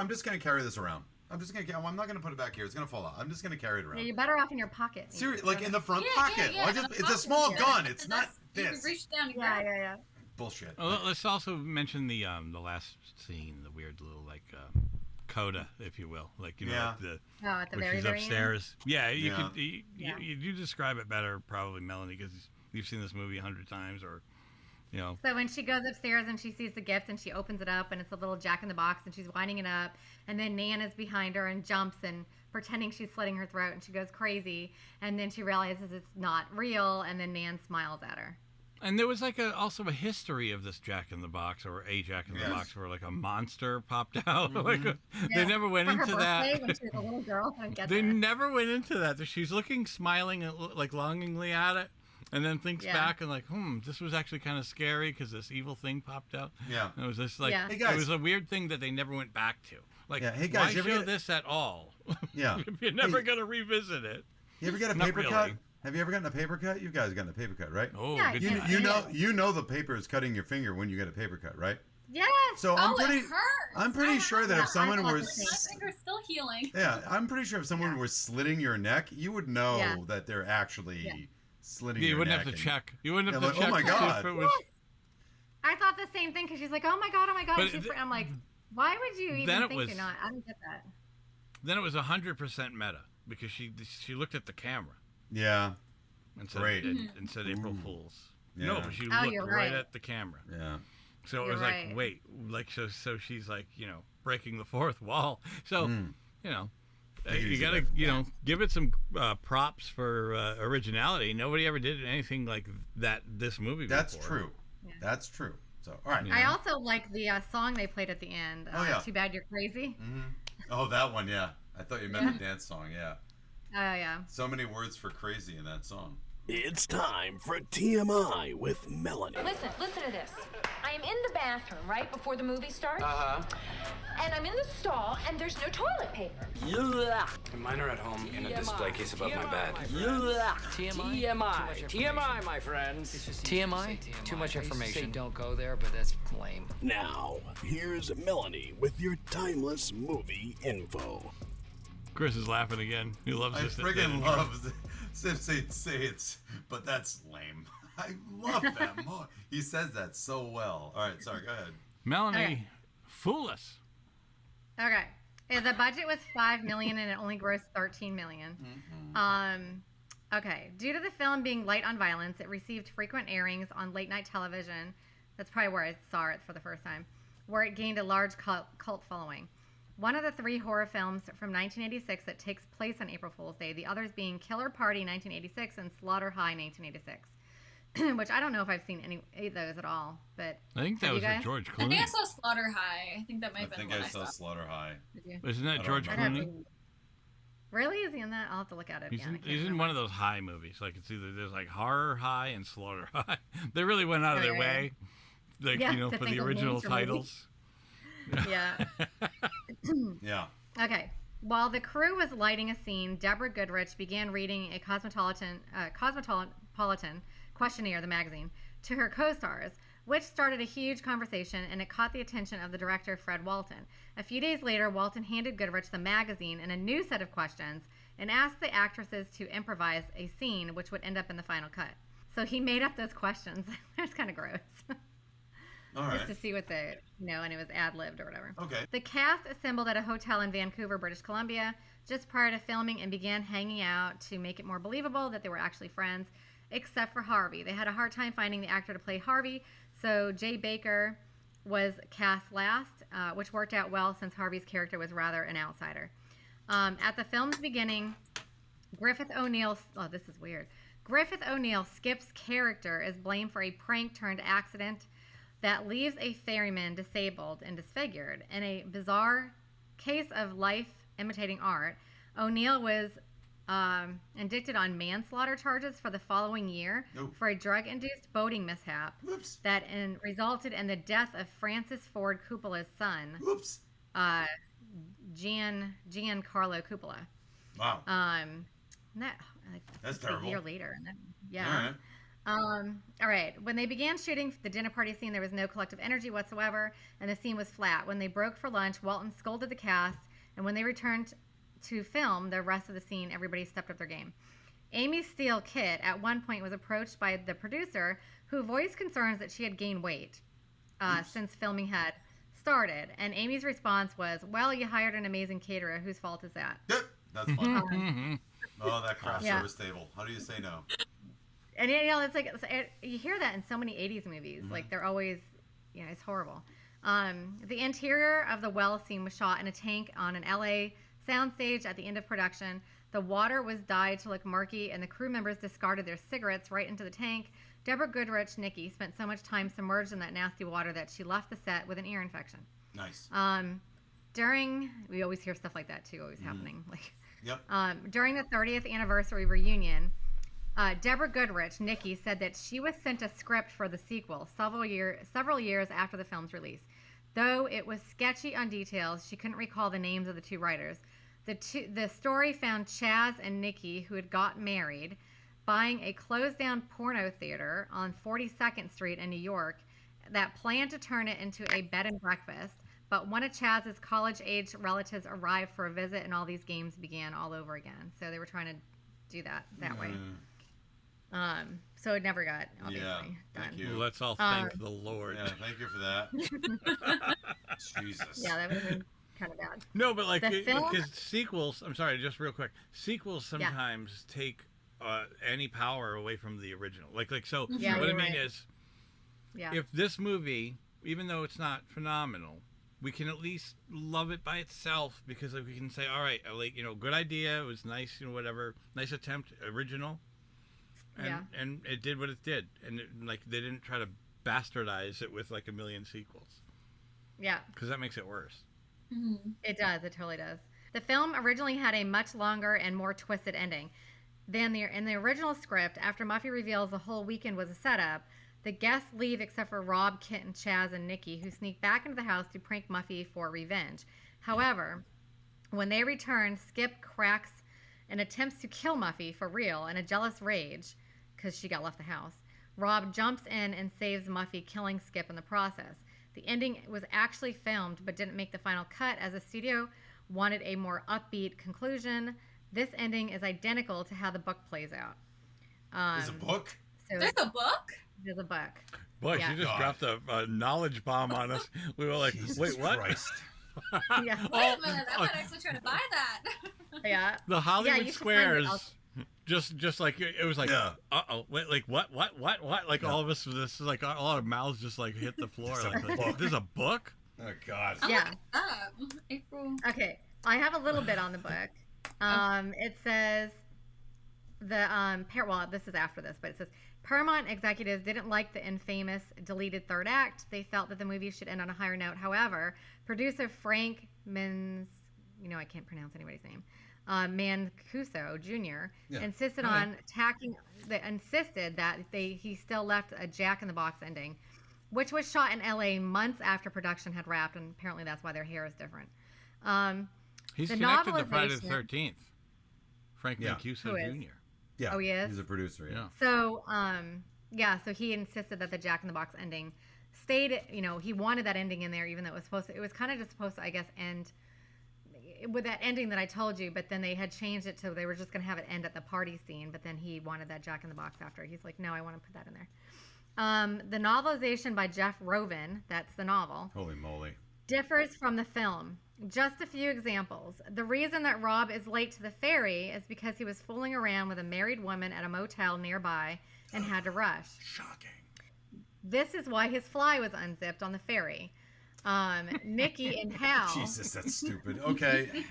just going to carry this around. I'm not going to put it back here. It's going to fall out. I'm just going to carry it around. Yeah, you're better off in your pocket. Seriously, like in the front pocket. It's a small gun. It's not this. You can reach down and grab it. Bullshit. Well, let's also mention the last scene, the weird little like coda, if you will, like at the very, she's very upstairs. End? Yeah, you describe it better, probably, Melanie, because you've seen this movie 100 times, or So when she goes upstairs and she sees the gift and she opens it up and it's a little Jack in the Box and she's winding it up, and then Nan is behind her and jumps and pretending she's slitting her throat and she goes crazy, and then she realizes it's not real, and then Nan smiles at her. And there was like also a history of this Jack in the Box, or a Jack in the Box, where like a monster popped out. They never went into that. When she was a little girl, they never went into that. She's looking, smiling, like longingly at it, and then thinks back and like, this was actually kind of scary because this evil thing popped out. Yeah, and it was just like, hey guys, it was a weird thing that they never went back to. Like, hey guys, why show this at all? Yeah, if you're never gonna revisit it. You ever get a paper cut? Have you ever gotten a paper cut? You guys gotten a paper cut, right? Oh, yeah, good. You know the paper is cutting your finger when you get a paper cut, right? Yes. So it hurts. I'm pretty sure that if someone were my finger's still healing. Yeah, I'm pretty sure if someone were slitting your neck, you would know that they're actually slitting your neck. You wouldn't have to check. You wouldn't have to check. Oh my God. I thought the same thing because she's like, oh my God. I'm like, why would you even think you're not? I don't get that. Then it was 100% meta because she looked at the camera. Yeah. And said April Fools. Yeah. No, but she looked right at the camera. Yeah. So it was like, wait, like so she's like, breaking the fourth wall. So, you gotta, give it some props for originality. Nobody ever did anything like that. This movie. That's before. True. Yeah. That's true. So, all right. I also like the song they played at the end. Too Bad You're Crazy. Mm-hmm. Oh, that one, yeah. I thought you meant the dance song, yeah. Oh, yeah. So many words for crazy in that song. It's time for TMI with Melanie. Listen to this. I am in the bathroom right before the movie starts. Uh-huh. And I'm in the stall, and there's no toilet paper. And mine are at home in a display case above my bed. TMI, my friends. TMI? Too much information. Say don't go there, but that's lame. Now, here's Melanie with your timeless movie info. Chris is laughing again. He loves this. I friggin' love say it's, but that's lame. I love that. He says that so well. All right, sorry, go ahead. Melanie, fool us. Okay. The budget was $5 million and it only grossed $13 million. Mm-hmm. Okay. Due to the film being light on violence, it received frequent airings on late night television. That's probably where I saw it for the first time, where it gained a large cult following. One of the 3 horror films from 1986 that takes place on April Fool's Day, the others being Killer Party 1986 and Slaughter High 1986. Which I don't know if I've seen any of those at all, but I think that was with George Clooney. I think I saw Slaughter High. I think that might have been I think I saw Slaughter High. Isn't that George Clooney? Really? Is he in that? I'll have to look at it again. He's in one of those high movies. Like it's either there's like horror high and slaughter high. They really went out of their way, like for the original titles. Yeah. Yeah. Okay. While the crew was lighting a scene, Deborah Goodrich began reading a Cosmopolitan questionnaire, the magazine, to her co-stars, which started a huge conversation, and it caught the attention of the director, Fred Walton. A few days later, Walton handed Goodrich the magazine and a new set of questions and asked the actresses to improvise a scene which would end up in the final cut. So he made up those questions. It's kind of gross. All right. Just to see what and it was ad-libbed or whatever. Okay. The cast assembled at a hotel in Vancouver, British Columbia, just prior to filming and began hanging out to make it more believable that they were actually friends, except for Harvey. They had a hard time finding the actor to play Harvey, so Jay Baker was cast last, which worked out well since Harvey's character was rather an outsider. At the film's beginning, Griffith O'Neill, Skip's character is blamed for a prank turned accident that leaves a ferryman disabled and disfigured. In a bizarre case of life imitating art, O'Neill was indicted on manslaughter charges for the following year for a drug-induced boating mishap that resulted in the death of Francis Ford Coppola's son, Giancarlo Coppola. Wow. That's terrible. A year later. Yeah. All right. When they began shooting the dinner party scene, there was no collective energy whatsoever, and the scene was flat. When they broke for lunch, Walton scolded the cast, and when they returned to film the rest of the scene, everybody stepped up their game. Amy Steele Kit at one point was approached by the producer, who voiced concerns that she had gained weight since filming had started, and Amy's response was, "Well, you hired an amazing caterer. Whose fault is that?" That's funny. That craft service table. How do you say no? And it's like you hear that in so many 80s movies. Like they're always, it's horrible. The interior of the well scene was shot in a tank on an LA soundstage at the end of production. The water was dyed to look murky, and the crew members discarded their cigarettes right into the tank. Deborah Goodrich, Nikki, spent so much time submerged in that nasty water that she left the set with an ear infection. Nice. We always hear stuff like that too, always happening. Yep. During the 30th anniversary reunion, Deborah Goodrich, Nikki, said that she was sent a script for the sequel several years after the film's release. Though it was sketchy on details, she couldn't recall the names of the two writers. The story found Chaz and Nikki, who had got married, buying a closed-down porno theater on 42nd Street in New York that planned to turn it into a bed and breakfast. But one of Chaz's college-age relatives arrived for a visit, and all these games began all over again. So they were trying to do that way. So it never got, obviously, done. Thank you. Well, let's all thank the Lord. Yeah, thank you for that. Jesus. Yeah, that would have been kind of bad. No, but because sequels, I'm sorry, just real quick. Sequels sometimes take any power away from the original. What I mean is, if this movie, even though it's not phenomenal, we can at least love it by itself because we can say, all right, good idea, it was nice, whatever, nice attempt, original, and it did what it did, and they didn't try to bastardize it with a million sequels. Yeah, because that makes it worse. Mm-hmm. It does. It totally does. The film originally had a much longer and more twisted ending than in the original script. After Muffy reveals the whole weekend was a setup, the guests leave except for Rob, Kit, and Chaz and Nikki, who sneak back into the house to prank Muffy for revenge. However, when they return, Skip cracks and attempts to kill Muffy for real in a jealous rage because she got left the house. Rob jumps in and saves Muffy, killing Skip in the process. The ending was actually filmed but didn't make the final cut as the studio wanted a more upbeat conclusion. This ending is identical to how the book plays out. There's a book? There's a book? There's a book. Boy, she just dropped a knowledge bomb on us. We were like, Jesus wait, what? Christ. Yeah. Wait a minute, I might actually try to buy that. Yeah. The Hollywood Squares, just like, it was like, uh-oh, wait, what? All of us, this is like, all our mouths just hit the floor. There's a book? Oh, God. Yeah. April. Okay. I have a little bit on the book. It says this is after this, but it says Paramount executives didn't like the infamous deleted third act. They felt that the movie should end on a higher note. However, producer Frank Mins, I can't pronounce anybody's name, Mancuso Jr. insisted that he still left a Jack in the Box ending, which was shot in LA months after production had wrapped, and apparently that's why their hair is different. He's connected to Friday the 13th. Frank Mancuso Jr. Yeah. Oh, he is? He's a producer, yeah. So, so he insisted that the Jack in the Box ending stayed, he wanted that ending in there, even though it was kind of just supposed to, I guess, end with that ending that I told you, but then they had changed it to they were just going to have it end at the party scene, but then he wanted that Jack in the Box after. He's like, no, I want to put that in there. The novelization by Jeff Rovin, that's the novel. Holy moly. Differs from the film. Just a few examples. The reason that Rob is late to the ferry is because he was fooling around with a married woman at a motel nearby and had to rush. Shocking. This is why his fly was unzipped on the ferry. Nikki and Hal. Jesus, that's stupid. Okay.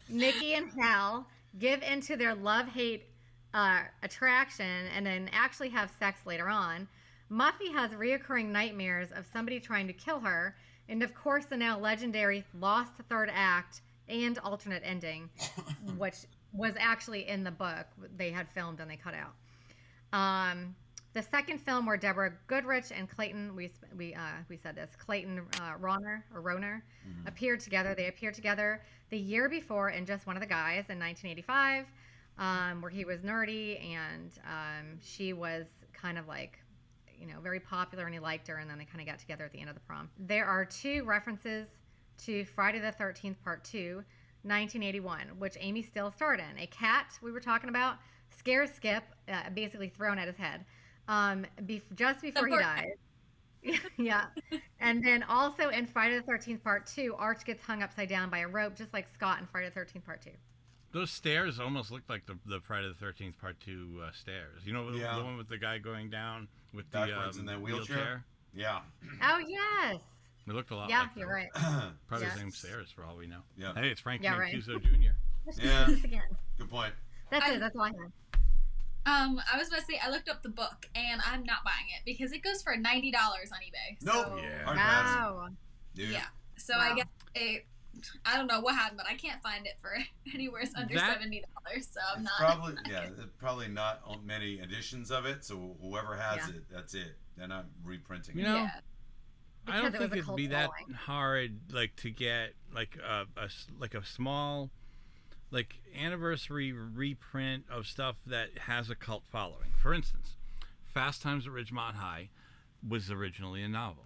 Nikki and Hal give into their love-hate attraction and then actually have sex later on. Muffy has reoccurring nightmares of somebody trying to kill her. And of course, the now legendary lost third act and alternate ending, which was actually in the book they had filmed and they cut out. The second film where Deborah Goodrich and Clayton, we said this, Clayton Rohner appeared together. They appeared together the year before in Just One of the Guys in 1985, where he was nerdy and she was kind of like, very popular and he liked her, and then they kind of got together at the end of the prom. There are 2 references to Friday the 13th Part 2, 1981, which Amy Still starred in. A cat we were talking about scares Skip, basically thrown at his head, just before he dies. Yeah. And then also in Friday the 13th Part 2, Arch gets hung upside down by a rope, just like Scott in Friday the 13th Part 2. Those stairs almost look like the Friday the 13th Part 2 stairs. The one with the guy going down with backwards the in that wheelchair? Yeah. Oh, yes. It looked a lot like that. Yeah, you're right. Probably the same stairs for all we know. Yeah. Hey, it's Frank Right. Mancuso Jr. Yeah. Good point. That's it. That's all I had. I was about to say, I looked up the book, and I'm not buying it because it goes for $90 on eBay. Nope. So, Yeah. Wow. Yeah. So I guess I don't know what happened, but I can't find it for anywhere under $70. So I'm not. Probably not many editions of it. So whoever has it, that's it. They're not reprinting it. I don't think it'd be that hard, to get a small, anniversary reprint of stuff that has a cult following. For instance, Fast Times at Ridgemont High was originally a novel,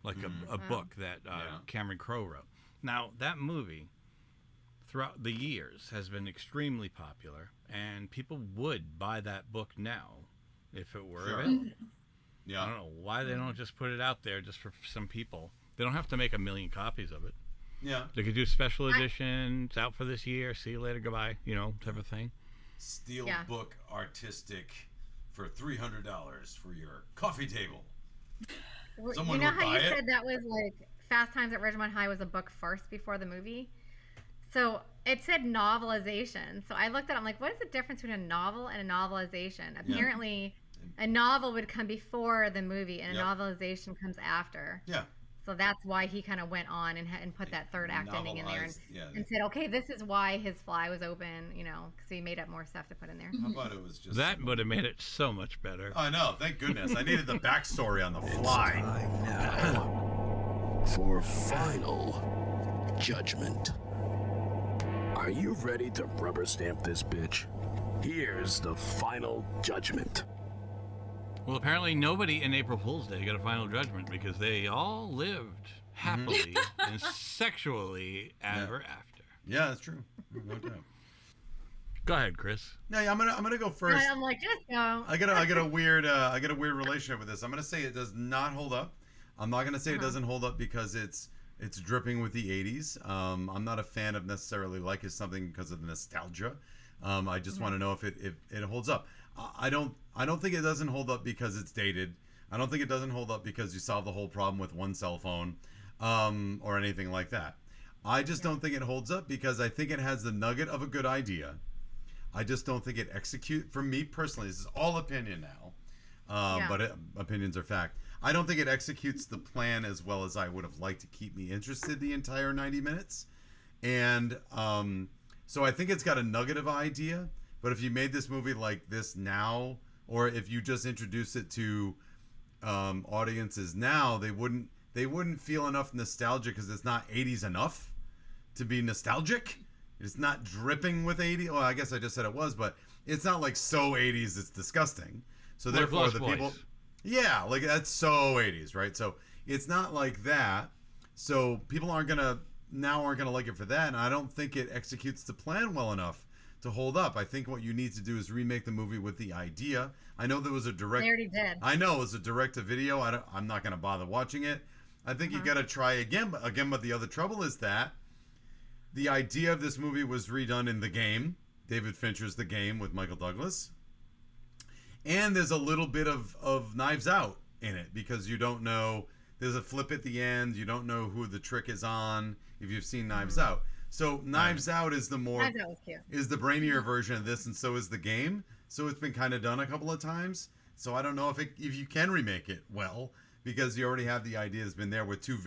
a book that Cameron Crowe wrote. Now, that movie, throughout the years, has been extremely popular, and people would buy that book now if it were available. Yeah. I don't know why they don't just put it out there just for some people. They don't have to make 1 million copies of it. Yeah. They could do special editions, out for this year, see you later, goodbye, type of thing. Steel book artistic for $300 for your coffee table. Someone you know would how buy you it. said that was Fast Times at Ridgemont High was a book first before the movie? So it said novelization. So I looked at it, I'm like, what is the difference between a novel and a novelization? Apparently, a novel would come before the movie, and a novelization comes after. Yeah. So that's why he kind of went on and put that third act ending in there and said, okay, this is why his fly was open, because he made up more stuff to put in there. How about it was just that would have made it so much better. I know, thank goodness. I needed the backstory on the fly. It's time now for final judgment. Are you ready to rubber stamp this bitch? Here's the final judgment. Well, apparently nobody in April Fool's Day got a final judgment because they all lived happily and sexually ever after. Yeah, that's true. No doubt. Go ahead, Chris. No, I'm gonna go first. I'm like, just go. I get a weird relationship with this. I'm gonna say it does not hold up. I'm not gonna say it doesn't hold up because it's dripping with the 80s. I'm not a fan of necessarily like it something because of the nostalgia. I just want to know if it holds up. I don't think it doesn't hold up because it's dated. I don't think it doesn't hold up because you solve the whole problem with one cell phone, or anything like that. I just don't think it holds up because I think it has the nugget of a good idea. I just don't think it for me personally, this is all opinion now, but opinions are fact. I don't think it executes the plan as well as I would have liked to keep me interested the entire 90 minutes. And So I think it's got a nugget of idea, but if you made this movie like this now, or if you just introduce it to audiences now, they wouldn't feel enough nostalgia because it's not 80s enough to be nostalgic. It's not dripping with 80s. Well, I guess I just said it was, but it's not like so 80s it's disgusting. So therefore the people, yeah, like that's so 80s, right? So it's not like that. So people aren't gonna like it for that, and I don't think it executes the plan well enough to hold up. I think what you need to do is remake the movie with the idea. I know there was a direct. They already did. I know it was a direct-to-video. I'm not gonna bother watching it. I think you gotta try again. But the other trouble is that the idea of this movie was redone in The Game, David Fincher's The Game with Michael Douglas. And there's a little bit of Knives Out in it because you don't know. There's a flip at the end. You don't know who the trick is on if you've seen Knives Out. So Knives Out is the brainier version of this, and so is The Game. So it's been kind of done a couple of times. So I don't know if you can remake it well because you already have the idea that's been there with two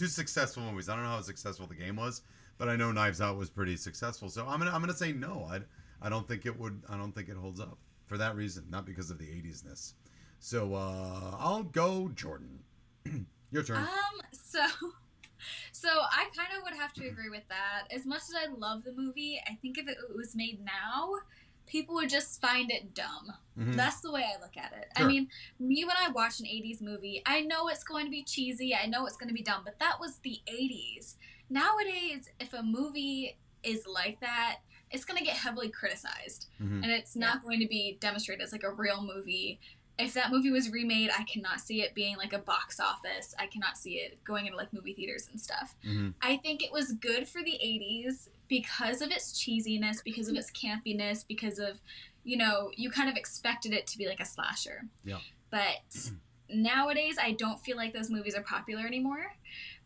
successful movies. I don't know how successful The Game was, but I know Knives Out was pretty successful. So I'm gonna say no. I don't think it would. I don't think it holds up for that reason, not because of the 80s-ness. So I'll go Jordan. Your turn. So I kind of would have to agree with that. As much as I love the movie, I think if it was made now, people would just find it dumb. Mm-hmm. That's the way I look at it. Sure. I mean, me when I watch an 80s movie, I know it's going to be cheesy, I know it's going to be dumb, but that was the 80s. Nowadays, if a movie is like that, it's going to get heavily criticized. Mm-hmm. And it's not going to be demonstrated as like a real movie. If that movie was remade, I cannot see it being like a box office. I cannot see it going into like movie theaters and stuff. Mm-hmm. I think it was good for the 80s because of its cheesiness, because of its campiness, because of, you kind of expected it to be like a slasher. Yeah. But nowadays, I don't feel like those movies are popular anymore.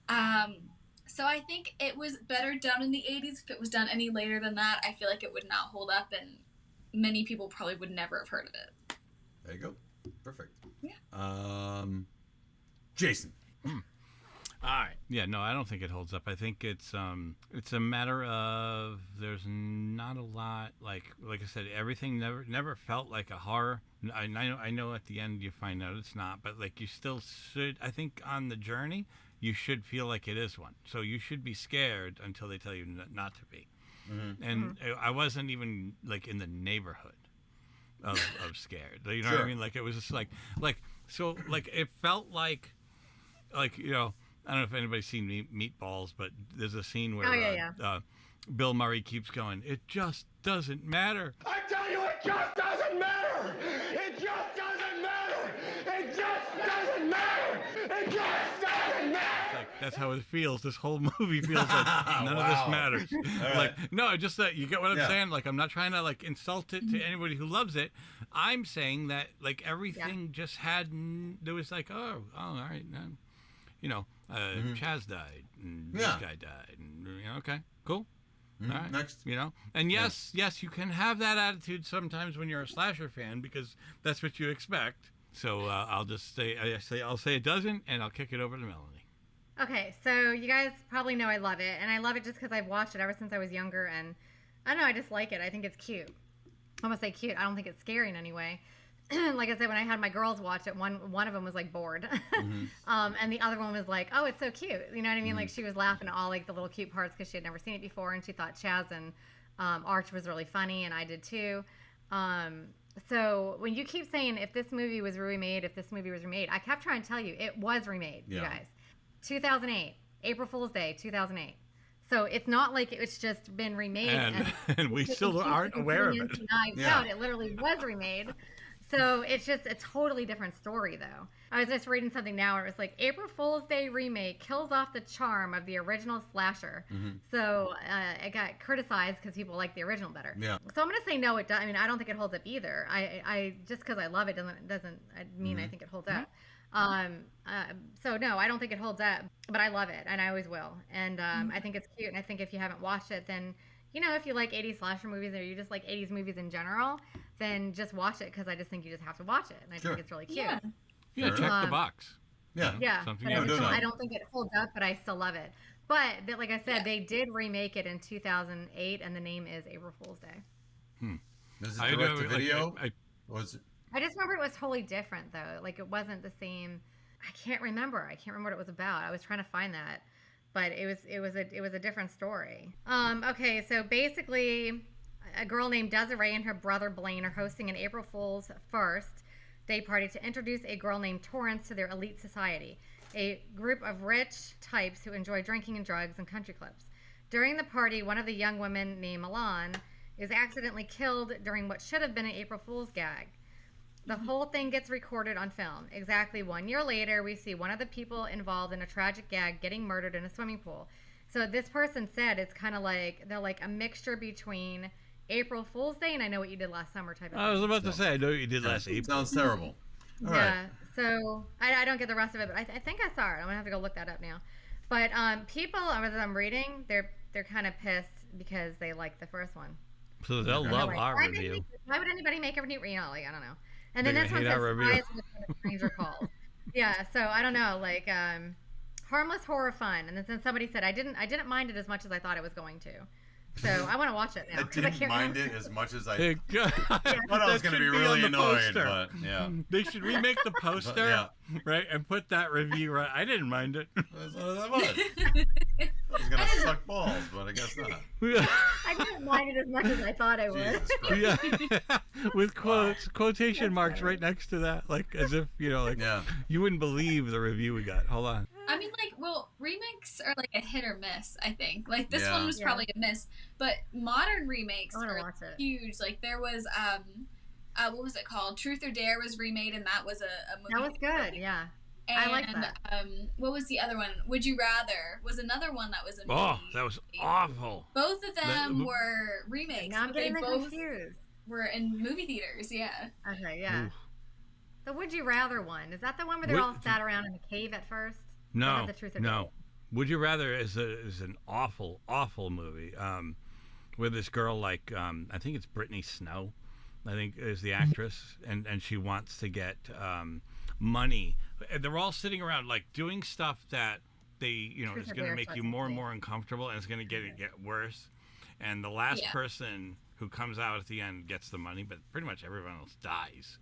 So I think it was better done in the 80s. If it was done any later than that, I feel like it would not hold up, and many people probably would never have heard of it. There you go. Perfect. Yeah. Jason. All right. Yeah. No, I don't think it holds up. I think it's a matter of there's not a lot like I said. Everything never felt like a horror. I know at the end you find out it's not, but like you still should. I think on the journey you should feel like it is one. So you should be scared until they tell you not to be. Mm-hmm. And I wasn't even like in the neighborhood of scared. You know what I mean? Like it was just like it felt like I don't know if anybody's seen Meatballs, but there's a scene where Bill Murray keeps going, "It just doesn't matter." I tell you, it just doesn't matter. It just doesn't matter. It just doesn't matter. It just doesn't matter. Like that's how it feels. This whole movie feels like none of this matters. Like no, just that you get what I'm saying. Like I'm not trying to like insult it to anybody who loves it. I'm saying that like everything just had there was like all right, Chaz died and this guy died and okay, cool. All right. Next, and yes, you can have that attitude sometimes when you're a slasher fan because that's what you expect. So I'll say it doesn't, and I'll kick it over to Melanie. Okay, so you guys probably know I love it, and I love it just because I've watched it ever since I was younger, and I don't know, I just like it. I think it's cute. I'm gonna say cute. I don't think it's scary in any way. Like I said, when I had my girls watch it, one of them was like bored, and the other one was like, "Oh, it's so cute." You know what I mean? Like she was laughing at all like the little cute parts because she had never seen it before, and she thought Chaz and Arch was really funny, and I did too. So when you keep saying if this movie was remade, I kept trying to tell you it was remade, you guys. 2008, April Fool's Day, 2008. So it's not like it's just been remade. And we still aren't aware of it. It literally was remade. So it's just a totally different story, though. I was just reading something now where it was like, April Fool's Day remake kills off the charm of the original slasher. Mm-hmm. So it got criticized because people like the original better. Yeah. So I'm going to say no, it does. I mean, I don't think it holds up either. I just because I love it doesn't mean I think it holds up. So no, I don't think it holds up, but I love it and I always will. And I think it's cute. And I think if you haven't watched it, then, if you like 80s slasher movies or you just like 80s movies in general, then just watch it because I just think you just have to watch it. And I think it's really cute. Yeah, check the box. Yeah. But I don't think it holds up, but I still love it. But like I said, they did remake it in 2008, and the name is April Fool's Day. This is direct to video. Was it? I just remember it was totally different though. Like it wasn't the same. I can't remember what it was about. I was trying to find that, but it was a different story. Okay, so basically, a girl named Desiree and her brother Blaine are hosting an April Fool's First day party to introduce a girl named Torrance to their elite society, a group of rich types who enjoy drinking and drugs and country clubs. During the party, one of the young women named Milan is accidentally killed during what should have been an April Fool's gag. The whole thing gets recorded on film. Exactly 1 year later, we see one of the people involved in a tragic gag getting murdered in a swimming pool. So this person said it's kind of like, they're like a mixture between April Fool's Day and I Know What You Did Last Summer type of thing. I was about to say, I Know What You Did Last April. Sounds terrible. All right. So I don't get the rest of it, but I think I saw it. I'm going to have to go look that up now. But people, as I'm reading, they're kind of pissed because they like the first one. So they'll love our review. Why would anybody make a new I don't know. And then this one says Spies with a Stranger Calls. Yeah, so I don't know, like harmless horror fun. And then somebody said I didn't mind it as much as I thought it was going to. So I want to watch it now. I didn't mind it as much as I thought I was going to be really annoyed. But yeah, they should remake the poster, right, and put that review right. I didn't mind it. That was. I was going to suck balls, but I guess not. I didn't mind it as much as I thought I would. Yeah, with quotation marks right next to that, like as if you wouldn't believe the review we got. Hold on. I mean, like, well, remakes are like a hit or miss, I think. Like, this one was probably a miss, but modern remakes are huge. Like, there was, what was it called? Truth or Dare was remade, and that was a movie. That was good, yeah. And, I like that. What was the other one? Would You Rather was another one that was a movie. Oh, that was awful. Both of them were remakes. Now I'm getting both confused. Were in movie theaters, yeah. Okay, yeah. Oof. The Would You Rather one, is that the one where they're all sat around in a cave at first? No, no. Would You Rather is an awful, awful movie. Where this girl, like, I think it's Brittany Snow, I think is the actress, and she wants to get money. They're all sitting around, like, doing stuff that they, is going to make you more and more uncomfortable, and it's going to get worse. And the last person who comes out at the end gets the money, but pretty much everyone else dies.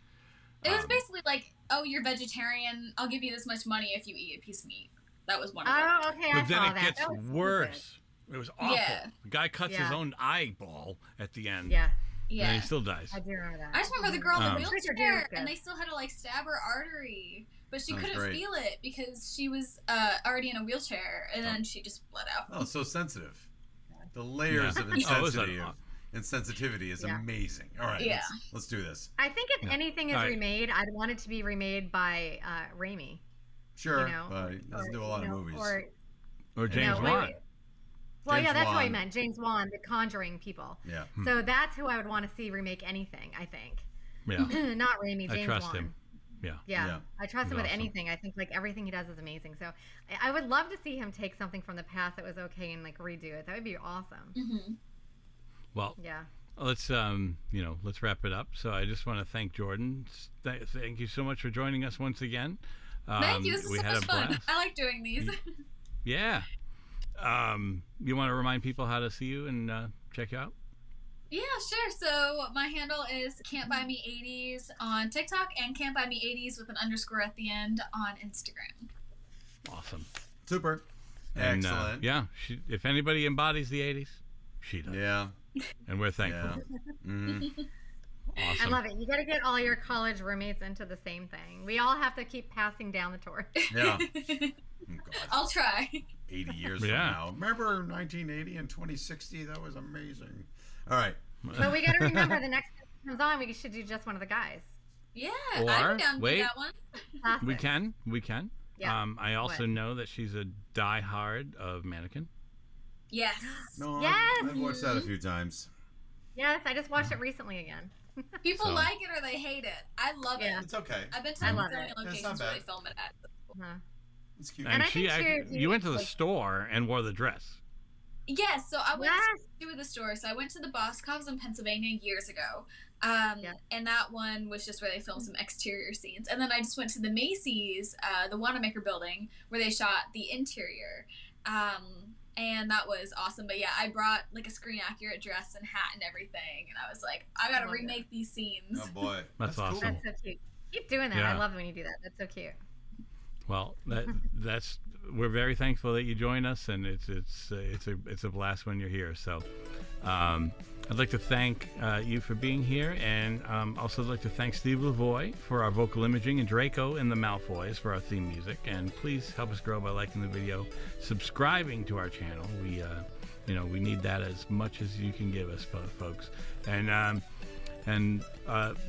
It was basically like, oh, you're vegetarian. I'll give you this much money if you eat a piece of meat. That was one of them. Oh, okay, but then it gets worse. It was awful. Yeah. The guy cuts his own eyeball at the end. Yeah. Yeah. And he still dies. I do remember that. I just remember the girl in the wheelchair, and they still had to, like, stab her artery. But she couldn't feel it because she was already in a wheelchair, and then she just bled out. Oh, so sensitive. The layers of insensitivity is amazing. All right, let's do this. I think if anything is remade, I'd want it to be remade by Raimi. Sure, but he doesn't do a lot of movies. Or James Wan. Well, James that's what I meant. James Wan, the Conjuring people. Yeah. So that's who I would want to see remake anything, I think. Yeah. Not Raimi, James Wan. I trust him. Yeah. I trust him with anything. I think, like, everything he does is amazing. So I would love to see him take something from the past that was okay and, like, redo it. That would be awesome. Mm-hmm. Well, let's let's wrap it up. So I just want to thank Jordan. Thank you so much for joining us once again. Thank you. This is so much fun. I like doing these. Yeah. You want to remind people how to see you and check you out? Yeah, sure. So my handle is Can't Buy Me 80s on TikTok and Can't Buy Me 80s with an underscore at the end on Instagram. Awesome. Super. And, excellent. If anybody embodies the 80s, she does. Yeah. And we're thankful. Yeah. Mm. Awesome. I love it. You got to get all your college roommates into the same thing. We all have to keep passing down the torch. Yeah. Oh, I'll try. 80 years from now. Remember 1980 and 2060? That was amazing. All right. But we got to remember the next time it comes on, we should do just one of the guys. Yeah, I'm down to do that one. We can. Yeah. I also know that she's a diehard of Mannequin. Yes. No, yes. I've watched that a few times. Yes, I just watched it recently again. People like it or they hate it. I love it. It's okay. I've been to so many locations where they film it at. It's cute. And you went to the store and wore the dress. Yes, so I went to the store. So I went to the Boscov's in Pennsylvania years ago. And that one was just where they filmed some exterior scenes. And then I just went to the Macy's, the Wanamaker building, where they shot the interior. And that was awesome. But yeah, I brought like a screen accurate dress and hat and everything. And I was like, I gotta remake these scenes. Oh boy. That's awesome. Cool. That's so cute. Keep doing that. I love it when you do that. That's so cute. Well, that's we're very thankful that you join us, and it's a blast when you're here. So I'd like to thank you for being here, and also I'd like to thank Steve Lavoie for our vocal imaging, and Draco and the Malfoys for our theme music. And please help us grow by liking the video, subscribing to our channel. We need that as much as you can give us, folks.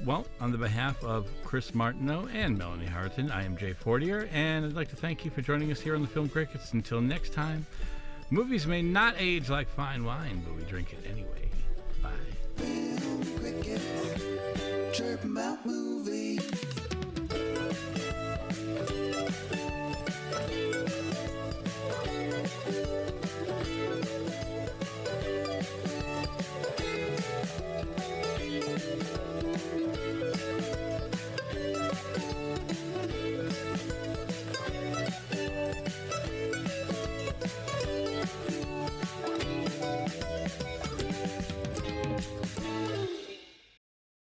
Well, on the behalf of Chris Martineau and Melanie Howerton, I am Jay Fortier, and I'd like to thank you for joining us here on the Film Crickets. Until next time, movies may not age like fine wine, but we drink it anyway. Bye. Film Cricket, chirp about movies.